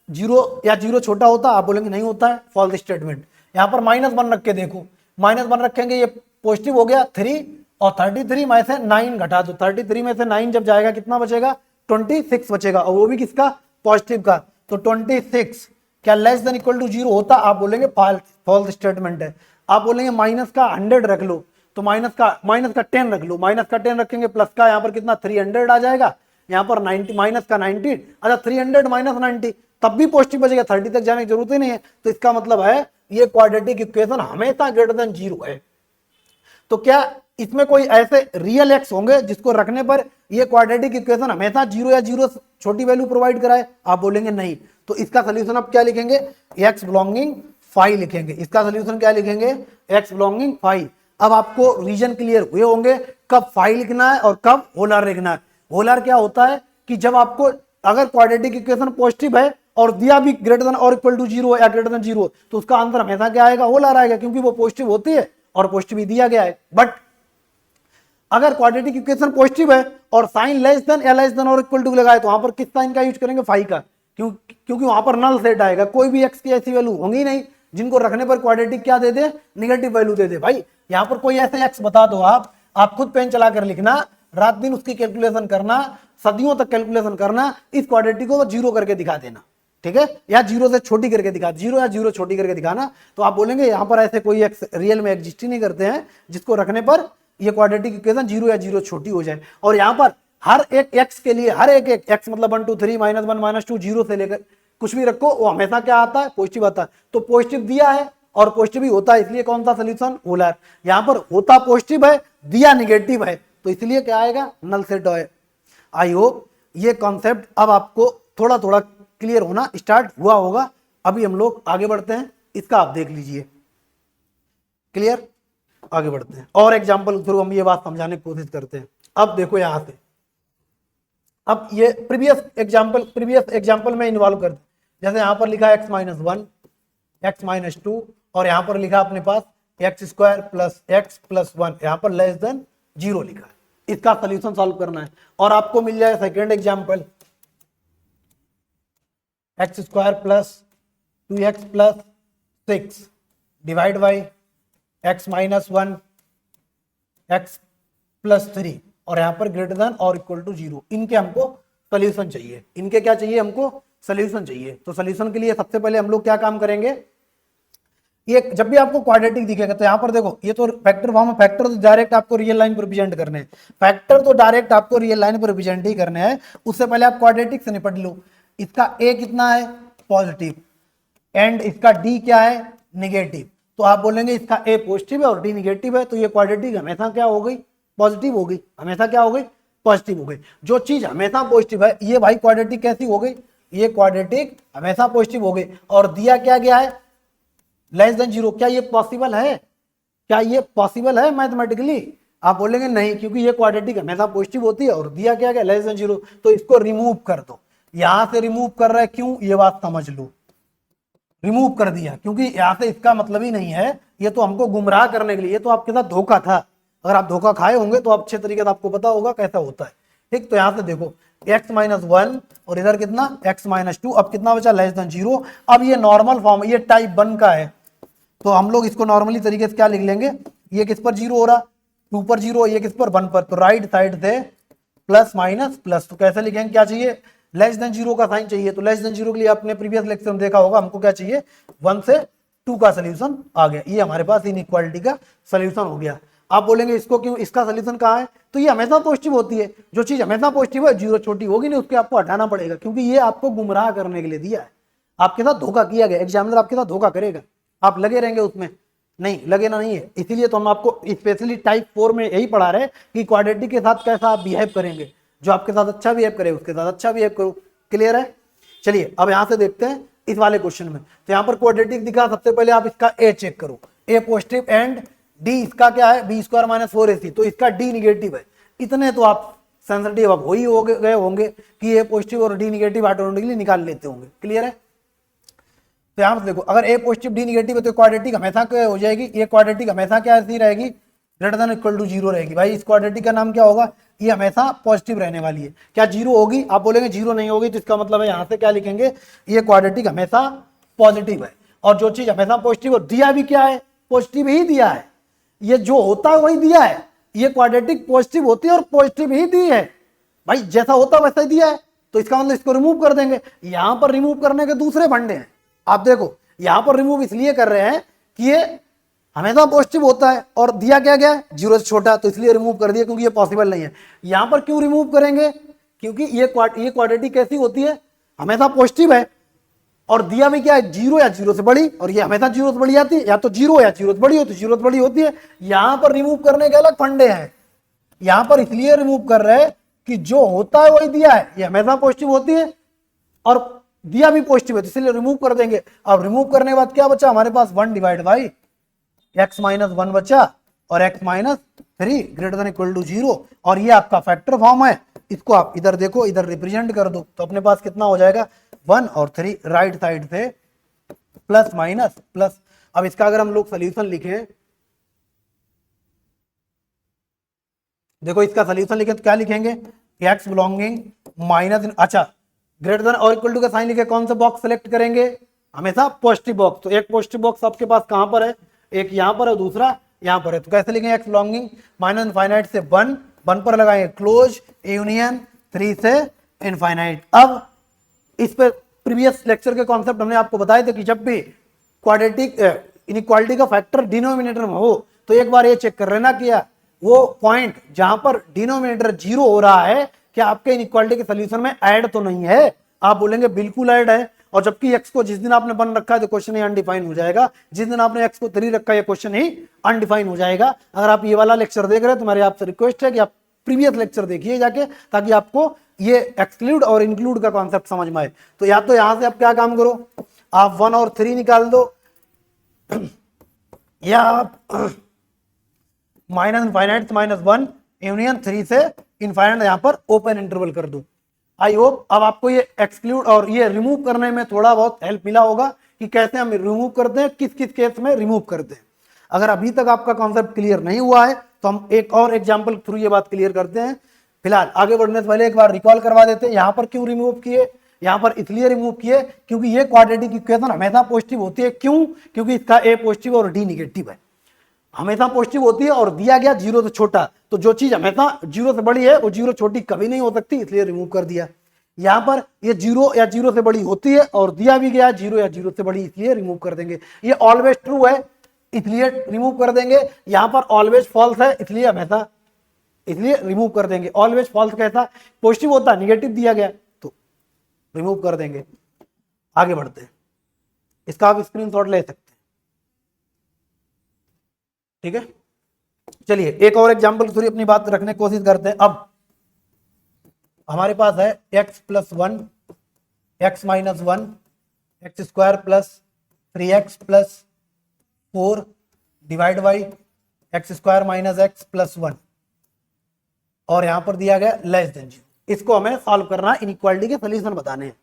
0 या 0 छोटा होता, आप बोलेंगे नहीं होता है, फॉल्स स्टेटमेंट। यहां पर -1 रख के देखो, -1 रखेंगे, ये पॉजिटिव हो गया 3, और 33 में से 9 घटा दो, 33 में से 9 जब जाएगा कितना बचेगा 26 बचेगा, और वो भी किसका पॉजिटिव का, तो 26 क्या लेस देन इक्वल टू 0 होता, आप बोलेंगे फॉल्स स्टेटमेंट है। आप बोलेंगे माइनस का 100 रख लो, तो माइनस का 10 रख लो, माइनस का 10 रखेंगे, प्लस का यहाँ पर कितना 300 आ जाएगा, यहाँ पर 90 माइनस का 90, अच्छा 300 माइनस 90 तब भी पॉजिटिव बचेगा, 30 तक जाने की जरूरत ही नहीं है। तो इसका मतलब है ये क्वाड्रेटिक इक्वेशन हमेशा ग्रेटर देन 0 है। तो क्या इसमें कोई ऐसे रियल एक्स होंगे जिसको रखने पर ये क्वाड्रेटिक इक्वेशन हमेशा 0 या 0 छोटी वैल्यू प्रोवाइड कराए, आप बोलेंगे नहीं। तो इसका सोल्यूशन आप क्या लिखेंगे, एक्स बिलोंगिंग 5 लिखेंगे। इसका सोल्यूशन क्या लिखेंगे, एक्स बिलोंगिंग 5। अब आपको रीजन क्लियर हुए होंगे कब 5 लिखना है और कब होलर लिखना है। होलर क्या होता है कि जब आपको अगर क्वाड्रेटिक इक्वेशन पॉजिटिव है और दिया भी ग्रेटर देन और इक्वल टू 0 या ग्रेटर देन 0, तो उसका आंसर हमेशा क्या आएगा, होलर आएगा, क्योंकि वो पॉजिटिव होती है और पॉजिटिव ही दिया गया है। बट अगर क्वाड्रेटिक इक्वेशन पॉजिटिव है और साइन लेस देन या लेस देन और इक्वल टू लगाए, तो वहां पर किस साइन का यूज करेंगे, 5 का, क्योंकि वहां पर नल सेट आएगा, कोई भी एक्स की ऐसी वैल्यू होंगी नहीं जिनको रखने पर क्वाड्रेटिक क्या दे दे, निगेटिव वैल्यू दे दे। भाई यहाँ पर कोई ऐसे एक्स बता दो, आप खुद पेन चला कर लिखना, रात दिन उसकी कैलकुलेशन करना, सदियों तक कैलकुलेशन करना, इस क्वाड्रेटिक को 0 करके दिखा देना, ठीक है, या 0 से छोटी करके दिखा, 0 या 0 छोटी करके दिखाना, तो आप बोलेंगे यहाँ पर ऐसे कोई एक्स रियल में एग्जिस्ट ही नहीं करते हैं जिसको रखने पर ये क्वाड्रेटिक इक्वेशन 0 या 0 छोटी हो जाए। और यहाँ पर हर एक एक्स के लिए, हर एक एक्स मतलब 1 2 3 -1 -2 0 से लेकर कुछ भी रखो, वो हमेशा क्या आता है, पॉजिटिव आता है। तो पॉजिटिव दिया है और पॉजिटिव ही होता है, इसलिए कौन सा सोल्यूशन, होलर। यहाँ पर होता पॉजिटिव है, दिया निगेटिव है, तो इसलिए क्या आएगा, नल सेट है। आई होप ये कॉन्सेप्ट अब आपको थोड़ा थोड़ा क्लियर होना स्टार्ट हुआ होगा। अभी हम लोग आगे बढ़ते हैं, इसका आप देख लीजिए, क्लियर, आगे बढ़ते हैं और एग्जाम्पल थ्रू हम ये बात समझाने की कोशिश करते हैं। अब देखो यहां से, अब ये प्रीवियस एग्जाम्पल में इन्वॉल्व करते हैं। जैसे यहां पर लिखा x -1 x -2 और यहां पर लिखा अपने पास x² + x + 1, यहां पर लेस देन 0 लिखा है। इसका सोल्यूशन सॉल्व करना है और आपको मिल जाए second example, x² + 2x + 6 divide by x -1 x + 3 और यहां पर ग्रेटर देन और इक्वल टू 0। इनके हमको सोल्यूशन चाहिए, इनके क्या चाहिए, हमको सोल्यूशन चाहिए। तो सोल्यूशन के लिए सबसे पहले हम लोग क्या काम करेंगे, ये जब भी आपको क्वाड्रेटिक दिखेगा तो यहाँ पर देखो, ये तो फैक्टर फॉर्म है, फैक्टर तो डायरेक्ट आपको रियल लाइन पर रिप्रेजेंट करने हैं, फैक्टर तो डायरेक्ट आपको रियल लाइन पर रिप्रेजेंट ही करने हैं। उससे पहले आप क्वाड्रेटिक से निपट लो। इसका a कितना है, पॉजिटिव, एंड इसका d क्या है, निगेटिव। तो आप बोलेंगे इसका ए पॉजिटिव है और डी निगेटिव है, तो ये क्वाड्रेटिक हमेशा क्या हो गई, पॉजिटिव हो गई, हमेशा क्या हो गई, पॉजिटिव हो गई। जो चीज हमेशा पॉजिटिव है ये भाई क्वाड्रेटिक कैसी हो गई, ये क्वाड्रेटिक हमेशा पॉजिटिव हो गई। और दिया क्या गया है, लेस देन जीरो। क्या ये पॉसिबल है, क्या ये पॉसिबल है मैथमेटिकली? आप बोलेंगे नहीं, क्योंकि ये क्वाड्रेटिक हमेशा पॉजिटिव होती है और दिया क्या गया, लेस देन जीरो। तो इसको रिमूव कर दो, यहां से रिमूव कर रहे हैं, क्यों, ये बात समझ लो। रिमूव कर दिया क्योंकि यहां से इसका मतलब ही नहीं है, ये तो हमको गुमराह करने के लिए, ये तो आपके साथ धोखा था। अगर आप धोखा खाए होंगे तो आप अच्छे तरीके से आपको पता होगा कैसा होता है। ठीक, तो यहां से देखो x माइनस वन और इधर कितना x माइनस टू, अब कितना बचा, लेस देन जीरो। अब ये नॉर्मल फॉर्म, ये टाइप 1 का है, तो हम लोग इसको नॉर्मली तरीके से क्या लिख लेंगे, ये किस पर जीरो हो रहा, 2 पर जीरो, ये किस पर 1 पर, तो राइट साइड से प्लस माइनस प्लस, तो कैसे लिखेंगे, क्या चाहिए, लेस देन जीरो का साइन चाहिए। तो लेस देन जीरो के लिए आपने प्रीवियस लेक्चर में देखा होगा, हमको क्या चाहिए, 1 से 2 का सोल्यूशन आ गया, ये हमारे पास इनइक्वालिटी का सोल्यूशन हो गया। आप बोलेंगे इसको क्यों, इसका सोल्यूशन कहाँ है, तो ये हमेशा पॉजिटिव होती है, जो चीज हमेशा पॉजिटिव है, जीरो छोटी होगी नहीं, उसके आपको हटाना पड़ेगा, क्योंकि ये आपको गुमराह करने के लिए दिया है, आपके साथ धोखा किया गया। एग्जामिनर आपके साथ धोखा करेगा, आप लगे रहेंगे उसमें, नहीं लगे ना, नहीं है। इसीलिए तो हम आपको स्पेशली टाइप 4 में यही पढ़ा रहे हैं कि क्वाड्रेटिक के साथ कैसा आप बिहेव करेंगे, जो आपके साथ अच्छा बिहेव करे उसके साथ अच्छा बिहेव करो। क्लियर है? चलिए अब यहां से देखते हैं इस वाले क्वेश्चन में। तो यहां पर क्वाड्रेटिक दिखा, सबसे पहले आप इसका ए चेक करो, ए पॉजिटिव एंड डी इसका क्या है, बी स्क्वायर माइनस 4ac, तो इसका डी निगेटिव है। इतने तो आप सेंसिटिव अब हो ही गए होंगे कि ए पॉजिटिव और डी निगेटिव ऑटोमेटिकली निकाल लेते होंगे। क्लियर है? तो यहां पर देखो, अगर ए पॉजिटिव डी निगेटिव है तो क्वाड्रेटिक हमेशा क्या हो जाएगी, ये क्वाड्रेटिक हमेशा क्या ऐसी रहेगी, greater than equal to zero रहेगी। भाई इस क्वाड्रेटिक का नाम क्या होगा, ये हमेशा पॉजिटिव रहने वाली है। क्या जीरो होगी, आप बोलेंगे जीरो नहीं होगी, तो इसका मतलब है यहां से क्या लिखेंगे, ये क्वाड्रेटिक हमेशा पॉजिटिव है। और जो चीज हमेशा पॉजिटिव, और दिया भी क्या है, पॉजिटिव ही दिया है, ये जो होता है वही दिया है, ये क्वाड्रेटिक पॉजिटिव होती है और पॉजिटिव ही दी है। भाई जैसा होता वैसा ही दिया है, तो इसका मतलब इसको रिमूव कर देंगे। यहां पर रिमूव करने के दूसरे फंडे हैं, आप देखो यहां पर रिमूव इसलिए कर रहे हैं कि ये हमेशा पॉजिटिव होता है और दिया क्या गया, जीरो से छोटा, तो इसलिए रिमूव कर दिया, क्योंकि ये पॉसिबल नहीं है। यहां पर क्यों रिमूव करेंगे, क्योंकि ये क्वाड्रेटिक कैसी होती है, हमेशा पॉजिटिव है, और दिया भी क्या है, जीरो या जीरो से बड़ी, और ये हमेशा जीरो से बड़ी आती है, या तो जीरो या जीरो से बड़ी हो, तो जीरो से बड़ी होती है। यहां पर रिमूव करने के अलग फंडे हैं, यहां पर इसलिए रिमूव कर रहे हैं कि जो होता है वही दिया है, ये हमेशा पॉजिटिव होती है और दिया भी पॉजिटिव है, तो इसलिए रिमूव कर देंगे। अब रिमूव करने के बाद क्या बचा हमारे पास, 1 डिवाइड बाई x माइनस 1 बचा, और x minus 3 greater than equal to zero, और ये आपका फैक्टर फॉर्म है। इसको आप इधर देखो, इधर रिप्रेजेंट कर दो, तो अपने पास कितना हो जाएगा, 1 और 3 राइट साइड से प्लस माइनस प्लस। अब इसका अगर हम लोग सोल्यूशन लिखें, देखो इसका सोल्यूशन लिखें तो क्या लिखेंगे, x बिलोंगिंग माइनस, अच्छा ग्रेटर देन और इक्वल टू का साइन लिखे, कौन सा बॉक्स सेलेक्ट करेंगे, हमेशा पॉजिटिव बॉक्स। तो एक पॉजिटिव बॉक्स आपके पास कहां पर है, एक यहां पर है, दूसरा यहां पर है, तो कैसे लिखेंगे, x बिलोंगिंग माइनस इनफाइनाइट से 1 पर लगाएंगे क्लोज यूनियन 3 से इनफाइनाइट। अब इस पे प्रीवियस लेक्चर के कॉन्सेप्ट हमने आपको बताए थे कि जब भी क्वाड्रेटिक इनइक्वालिटी का फैक्टर डिनोमिनेटर में हो, तो एक बार ये चेक कर लेना कि वो पॉइंट जहां पर डिनोमिनेटर जीरो हो रहा है, क्या आपके इनइक्वालिटी के सोल्यूशन में ऐड तो नहीं है। आप बोलेंगे बिल्कुल ऐड है, और जबकि x को जिस दिन आपने 1 रखा है तो क्वेश्चन ही अनडिफाइन हो जाएगा, जिस दिन आपने x को 3 रखा है क्वेश्चन ही अनडिफाइन हो जाएगा। अगर आप ये वाला लेक्चर देख रहे हैं तो मेरी आपसे रिक्वेस्ट है कि आप प्रीवियस लेक्चर देखिए जाके, ताकि आपको ये एक्सक्लूड और इंक्लूड का कॉन्सेप्ट समझ में आए। तो या तो यहां से आप क्या काम करो, आप 1 और 3 निकाल दो, या आप माइनस इनफाइनाइट से -1 यूनियन 3 से इनफाइनाइट यहां पर ओपन इंटरवल कर दो। आई होप अब आपको ये एक्सक्लूड और ये रिमूव करने में थोड़ा बहुत हेल्प मिला होगा कि कैसे हम रिमूव करते हैं, किस किस केस में रिमूव करते हैं। अगर अभी तक आपका कॉन्सेप्ट क्लियर नहीं हुआ है तो हम एक और एग्जांपल थ्रू ये बात क्लियर करते हैं। फिलहाल आगे बढ़ने से पहले एक बार रिकॉल करवा देते हैं, यहाँ पर क्यों रिमूव किए, यहाँ पर इसलिए रिमूव किए क्योंकि ये क्वाड्रेटिक इक्वेशन हमेशा पॉजिटिव होती है। क्यों? क्योंकि इसका ए पॉजिटिव और डी निगेटिव है, हमेशा पॉजिटिव होती है और दिया गया जीरो से छोटा, तो जो चीज हमेशा जीरो से बड़ी है वो जीरो छोटी कभी नहीं हो सकती, इसलिए रिमूव कर दिया। यहां पर ये जीरो या जीरो से बड़ी होती है और दिया भी गया जीरो या जीरो से बड़ी, इसलिए रिमूव कर देंगे। ये ऑलवेज ट्रू है इसलिए रिमूव कर देंगे, यहां पर ऑलवेज फॉल्स है इसलिए हमेशा, इसलिए रिमूव कर देंगे। ऑलवेज फॉल्स कैसा, पॉजिटिव होता है, निगेटिव दिया गया तो रिमूव कर देंगे। आगे बढ़ते हैं, इसका आप स्क्रीनशॉट ले सकते हैं। ठीक है, चलिए एक और एग्जाम्पल थोड़ी अपनी बात रखने की कोशिश करते हैं। अब हमारे पास है x plus one, x minus one, x square plus 3x plus 4 divide by x square minus x plus 1, और यहां पर दिया गया लेस देन 0। इसको हमें सॉल्व करना है, इनइक्वालिटी के सोल्यूशन बताने हैं।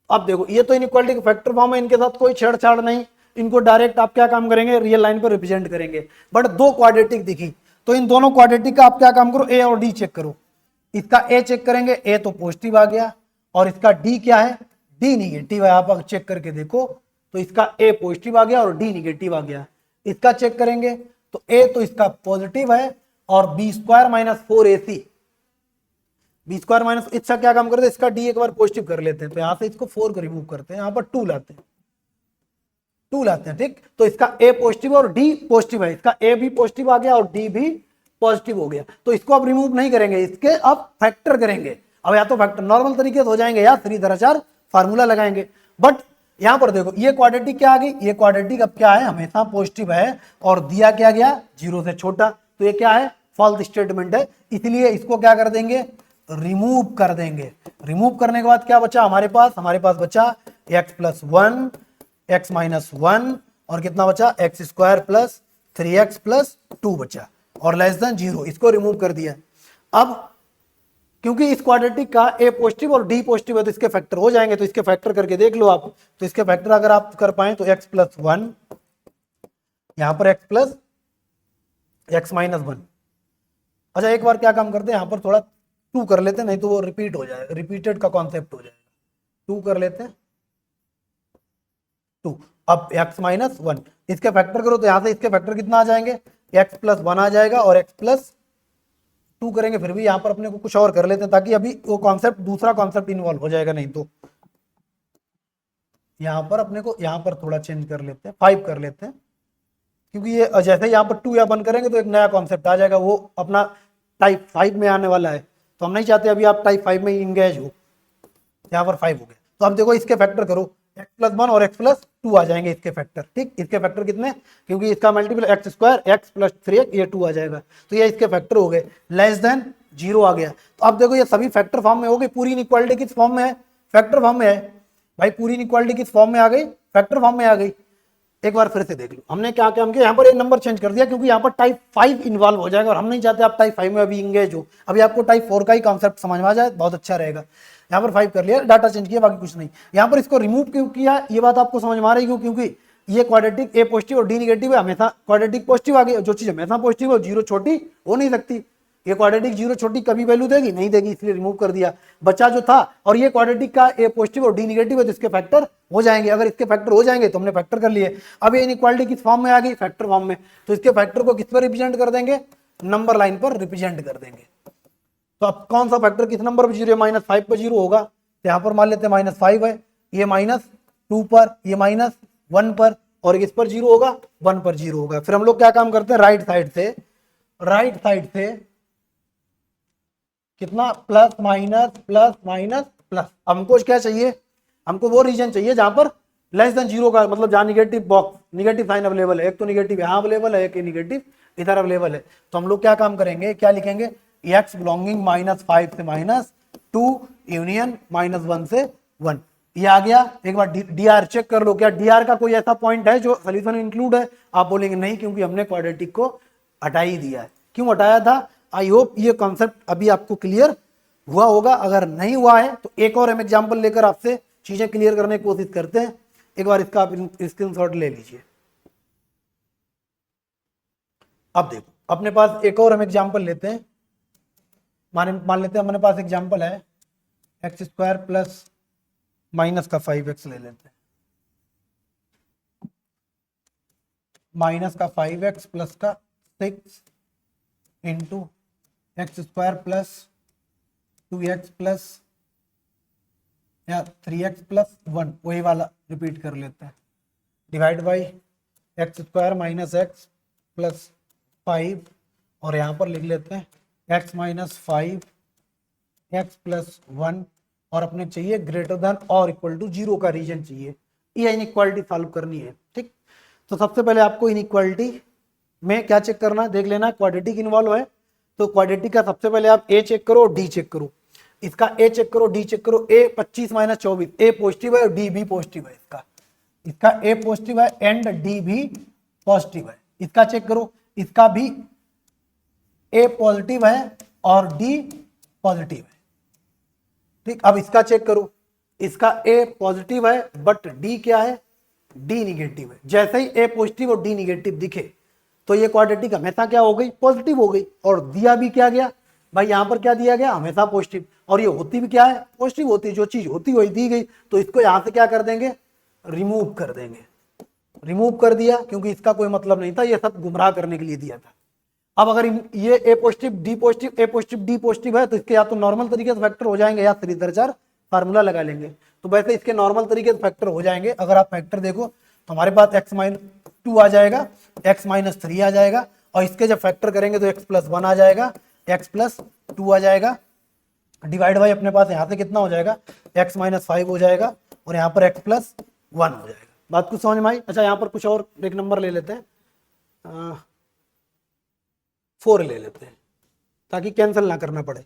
अब देखो ये तो इनइक्वालिटी के फैक्टर फॉर्म है, इनके साथ कोई छेड़छाड़ नहीं, इनको डायरेक्ट आप क्या काम करेंगे, रियल लाइन पर रिप्रेजेंट करेंगे। बट दो क्वाड्रेटिक दिखी तो इन दोनों क्वाड्रेटिक का आप क्या काम करो, ए और डी चेक करो। इसका ए चेक करेंगे, ए तो पॉजिटिव आ गया, और इसका डी क्या है, डी निगेटिव है। आप अगर चेक करके देखो तो इसका ए पॉजिटिव आ गया और डी निगेटिव आ गया। इसका चेक करेंगे तो ए तो इसका पॉजिटिव है और B square minus 4ac, B square minus, इसका क्या काम करते हैं, इसका डी एक बार पॉजिटिव कर लेते हैं, तो यहां से इसको 4 को रिमूव करते हैं, यहां पर 2 लाते हैं, 2 लाते हैं। ठीक, तो इसका ए पॉजिटिव और डी पॉजिटिव है, इसका ए भी पॉजिटिव आ गया और डी भी पॉजिटिव हो गया। तो इसको अब रिमूव नहीं करेंगे, इसके अब फैक्टर करेंगे। अब या तो फैक्टर नॉर्मल तरीके से हो जाएंगे या 3/4 फार्मूला लगाएंगे। बट यहां पर देखो ये क्वाड्रेटिक क्या आ गई, ये क्वाड्रेटिक अब क्या है, हमेशा पॉजिटिव है और दिया क्या गया 0 से छोटा, तो ये क्या है, फॉल्स स्टेटमेंट है, इसलिए इसको क्या कर देंगे, रिमूव कर देंगे। रिमूव करने के बाद क्या बचा हमारे पास बचा x प्लस 1, एक्स माइनस 1, और कितना बचा x square plus 3x plus 2 बचा, और लेस देन 0, इसको रिमूव कर दिया। अब क्योंकि इस क्वाड्रेटिक का ए पॉजिटिव और डी पॉजिटिव है तो इसके फैक्टर हो जाएंगे, तो इसके फैक्टर करके देख लो आप। तो इसके फैक्टर अगर आप कर पाए तो x प्लस 1, यहां पर x प्लस एक्स माइनस 1। अच्छा एक बार क्या काम करते हैं, यहां पर थोड़ा 2 कर लेते हैं, नहीं तो वो रिपीट हो जाएगा, रिपीटेड का कॉन्सेप्ट हो जाएगा। 2 कर लेते हैं, 2। अब x माइनस 1 इसके फैक्टर करो तो यहां से इसके फैक्टर कितना आ जाएंगे, x प्लस 1 आ जाएगा, और x प्लस 2 करेंगे। फिर भी यहां पर अपने को कुछ और कर लेते हैं ताकि अभी वो कॉन्सेप्ट, दूसरा कॉन्सेप्ट इन्वॉल्व हो जाएगा, नहीं तो यहां पर अपने को यहां पर थोड़ा चेंज कर लेते हैं, 5 कर लेते हैं, क्योंकि ये जैसे यहाँ पर 2 या 1 करेंगे तो एक नया कॉन्सेप्ट आ जाएगा, वो अपना टाइप 5 में आने वाला है, तो हम नहीं चाहते अभी आप टाइप 5 में इंगेज हो। यहाँ पर 5 हो गया, तो अब देखो इसके फैक्टर करो, x प्लस 1 और x प्लस 2 आ जाएंगे इसके फैक्टर। ठीक, इसके फैक्टर कितने, क्योंकि इसका multiple x square, x plus 3x, ये 2 आ जाएगा, तो ये इसके फैक्टर हो गए, लेस देन 0 आ गया। तो अब देखो ये सभी फैक्टर फॉर्म में हो गई, पूरी इनइक्वालिटी किस फॉर्म में है, फैक्टर फॉर्म में है भाई, पूरी इनइक्वालिटी किस फॉर्म में आ गई, फैक्टर फॉर्म में आ गई। एक बार फिर से देख लो हमने क्या काम किया, यहाँ पर एक नंबर चेंज कर दिया क्योंकि यहाँ पर टाइप 5 इन्वॉल्व हो जाएगा और हम नहीं चाहते आप टाइप 5 में अभी इंगेज हो, अभी आपको टाइप 4 का ही कॉन्सेप्ट समझ में आ जाए, बहुत अच्छा रहेगा। यहाँ पर 5 कर लिया, डाटा चेंज किया, बाकी कुछ नहीं। यहाँ पर इसको रिमूव क्यों किया, ये बात आपको समझ में आ रही है, क्योंकि ये क्वाड्रेटिक ए पॉजिटिव और डी निगेटिव है, हमेशा क्वाड्रेटिक पॉजिटिव आ गई, जो चीज हमेशा पॉजिटिव हो 0 छोटी हो नहीं सकती, ये क्वाड्रेटिक 0 छोटी कभी वैल्यू देगी नहीं देगी, इसलिए रिमूव कर दिया। बचा जो था, और ये क्वाड्रेटिक का ए पॉजिटिव और डी निगेटिव है तो इसके फैक्टर हो जाएंगे, अगर इसके फैक्टर हो जाएंगे तो हमने फैक्टर कर लिए। अब ये इनइक्वालिटी किस फॉर्म में आ गई, फैक्टर फॉर्म में, तो इसके फैक्टर को किस पर रिप्रेजेंट कर देंगे, नंबर लाइन पर रिप्रेजेंट कर देंगे। तो अब कौन सा फैक्टर किस नंबर पर 0, -5 पर 0 होगा, तो यहाँ पर मान लेते हैं -5 है, ये -2 पर, ये -1 पर, और इस पर 0 होगा, 1 पर 0 होगा। फिर हम लोग क्या काम करते हैं, राइट साइड से कितना, प्लस माइनस प्लस। हमको क्या चाहिए, हमको वो रीजन चाहिए जहां पर लेस देन 0 का, मतलब जहां negative box, negative sign available है, एक तो निगेटिव यहाँ अवेलेबल है, एक निगेटिव इधर अवेलेबल है। तो हम लोग क्या काम करेंगे, क्या लिखेंगे, x बिलोंगिंग -5 से -2 यूनियन -1 से 1, ये आ गया। एक बार dr चेक कर लो, क्या dr का कोई ऐसा पॉइंट है जो सोल्यूशन में इंक्लूड है, आप बोलेंगे नहीं, क्योंकि हमने क्वाड्रेटिक को हटा ही दिया है। क्यों हटाया था, आई होप ये कॉन्सेप्ट अभी आपको क्लियर हुआ होगा, अगर नहीं हुआ है तो एक और हम एग्जाम्पल लेकर आपसे चीजें क्लियर करने की कोशिश करते हैं। एक बार इसका आप स्क्रीनशॉट ले लीजिए। अब देखो अपने पास एक और हम एग्जाम्पल लेते हैं, मान लेते हैं अपने पास एग्जाम्पल है एक्स स्क्वायर प्लस माइनस का 5x ले लेते हैं, माइनस का 5x प्लस का 6 into x square plus 2x plus या 3x प्लस 1, वही वाला रिपीट कर लेते हैं, divide by x square minus x plus 5, और यहाँ पर लिख लेते हैं x माइनस 5 एक्स प्लस 1, और अपने चाहिए ग्रेटर देन और इक्वल टू 0 का रीजन चाहिए, ये इनइक्वालिटी सॉल्व करनी है। ठीक, तो सबसे पहले आपको इनइक्वालिटी में क्या चेक करना है, देख लेना क्वाड्रेटिक इन्वॉल्व है, तो क्वाड्रेटिक का सबसे पहले आप ए चेक करो, डी चेक करो, इसका ए चेक करो, डी चेक करो। ए 25 माइनस 24, ए पॉजिटिव है और डी भी पॉजिटिव है, इसका ए पॉजिटिव है एंड डी भी पॉजिटिव है। इसका चेक करो, इसका भी ए पॉजिटिव है और डी पॉजिटिव है। ठीक, अब इसका चेक करो, इसका ए पॉजिटिव है बट डी क्या है, डी निगेटिव है। जैसे ही ए पॉजिटिव और डी निगेटिव दिखे तो ये क्वाड्रेटिक हमेशा क्या हो गई, पॉजिटिव हो गई। और दिया भी क्या गया भाई, यहां पर क्या दिया गया, हमेशा पॉजिटिव, और ये होती भी क्या है, पॉजिटिव होती है। जो चीज होती वही दी गई, तो इसको यहां से क्या कर देंगे, रिमूव कर देंगे। रिमूव कर दिया क्योंकि इसका कोई मतलब नहीं था, ये सब गुमराह करने के लिए दिया था। अब अगर ये ए पॉजिटिव डी पॉजिटिव, ए पॉजिटिव डी पॉजिटिव है, तो इसके या तो नॉर्मल तरीके से फैक्टर हो जाएंगे या श्रीधर फार्मूला लगा लेंगे। तो वैसे इसके नॉर्मल तरीके से फैक्टर हो जाएंगे। अगर आप फैक्टर देखो तो हमारे पास x माइनस 2 आ जाएगा, x माइनस 3 आ जाएगा, और इसके जब फैक्टर करेंगे तो x प्लस 1 आ जाएगा, x प्लस 2 आ जाएगा, डिवाइड बाई अपने पास यहाँ से कितना हो जाएगा, x माइनस 5 हो जाएगा, और यहाँ पर x प्लस 1 हो जाएगा। बात कुछ समझ में आई? अच्छा, यहाँ पर कुछ और एक नंबर ले लेते हैं, 4 ले लेते हैं ताकि कैंसिल ना करना पड़े,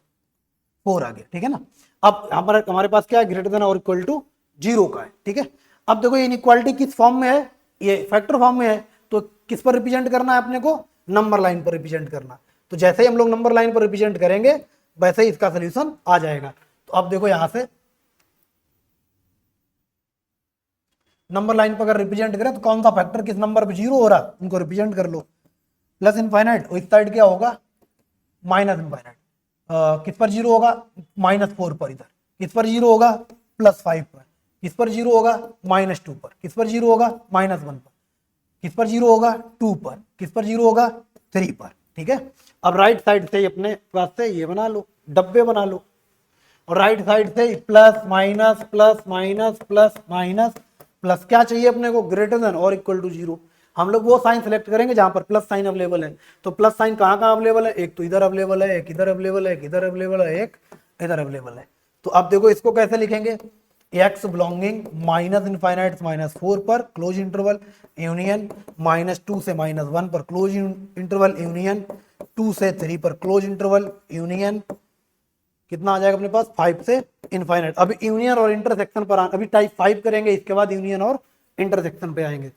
4 आ गया, ठीक है ना। अब यहाँ पर हमारे पास क्या है, ग्रेटर देन और इक्वल टू 0 का है, ठीक है। अब देखो ये इनइक्वालिटी किस फॉर्म में है, ये फैक्टर फॉर्म में है, तो किस पर रिप्रेजेंट करना है अपने को, नंबर लाइन पर रिप्रेजेंट करना। तो जैसे ही हम लोग नंबर लाइन पर रिप्रेजेंट करेंगे वैसे ही इसका सोल्यूशन आ जाएगा। तो अब देखो यहां से नंबर लाइन पर अगर रिप्रेजेंट करें तो कौन सा फैक्टर किस नंबर पर 0 हो रहा है उनको रिप्रेजेंट कर लो, प्लस इनफाइनाइट, और इस साइड क्या होगा, माइनस इनफाइनाइट। किस पर 0 होगा, -4 पर, इधर किस पर 0 होगा, +5 पर, किस पर 0 होगा, -2 पर, किस पर 0 होगा, -1 पर, किस पर 0 होगा, 2 पर, किस पर 0 होगा, 3 पर, ठीक है। अब राइट साइड से अपने पास से ये बना लो, डब्बे बना लो, और राइट साइड से plus minus plus minus plus minus plus, क्या चाहिए अपने को, ग्रेटर देन और इक्वल टू 0। हम लोग वो साइन सेलेक्ट करेंगे जहां पर प्लस साइन अवेलेबल है। तो प्लस साइन कहाँ कहाँ अवेलेबल है, एक तो इधर अवेलेबल है, एक इधर अवेलेबल है, एक इधर अवेलेबल है, एक इधर अवेलेबल है। तो अब देखो इसको कैसे लिखेंगे, x बिलोंगिंग माइनस इनफाइनाइट -4 पर क्लोज इंटरवल यूनियन, -2 से -1 पर क्लोज इंटरवल यूनियन, 2 से 3 पर क्लोज इंटरवल यूनियन, कितना आ जाएगा अपने पास, 5 से इनफाइनाइट। अभी यूनियन और इंटरसेक्शन पर अभी टाइप 5 करेंगे, इसके बाद यूनियन और इंटरसेक्शन पे आएंगे।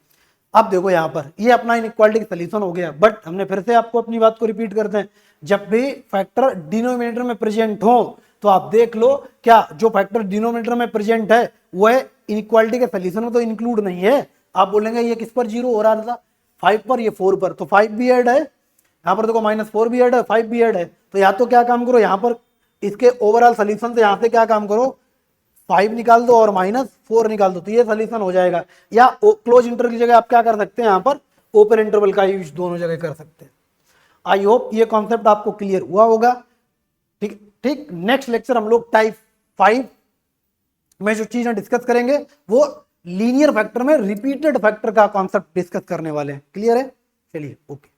अब देखो यहाँ पर ये अपना इनइक्वालिटी का सॉल्यूशन हो गया। बट हमने फिर से आपको अपनी बात को रिपीट करते हैं, जब भी फैक्टर डिनोमिनेटर में प्रेजेंट हो तो आप देख लो क्या जो फैक्टर डिनोमिनेटर में प्रेजेंट है वह इनइक्वालिटी के सॉल्यूशन में तो इंक्लूड नहीं है। आप बोलेंगे ये किस पर 0 हो रहा था, 5 पर, ये 4 पर, तो 5 भी ऐड है, यहाँ पर देखो -4 भी ऐड है, 5 भी ऐड है। तो या तो क्या काम करो, यहाँ पर इसके ओवरऑल सोल्यूशन से यहाँ से क्या काम करो, 5 निकाल दो और -4 निकाल दो, तो ये सोल्यूशन हो जाएगा। या क्लोज इंटरवल की जगह आप क्या कर सकते हैं, यहाँ पर ओपन इंटरवल का यूज दोनों जगह कर सकते हैं। आई होप ये कॉन्सेप्ट आपको क्लियर हुआ होगा। ठीक ठीक, नेक्स्ट लेक्चर हम लोग टाइप 5 में जो चीजें डिस्कस करेंगे वो लीनियर फैक्टर में रिपीटेड फैक्टर का कॉन्सेप्ट डिस्कस करने वाले हैं। क्लियर है? चलिए, ओके।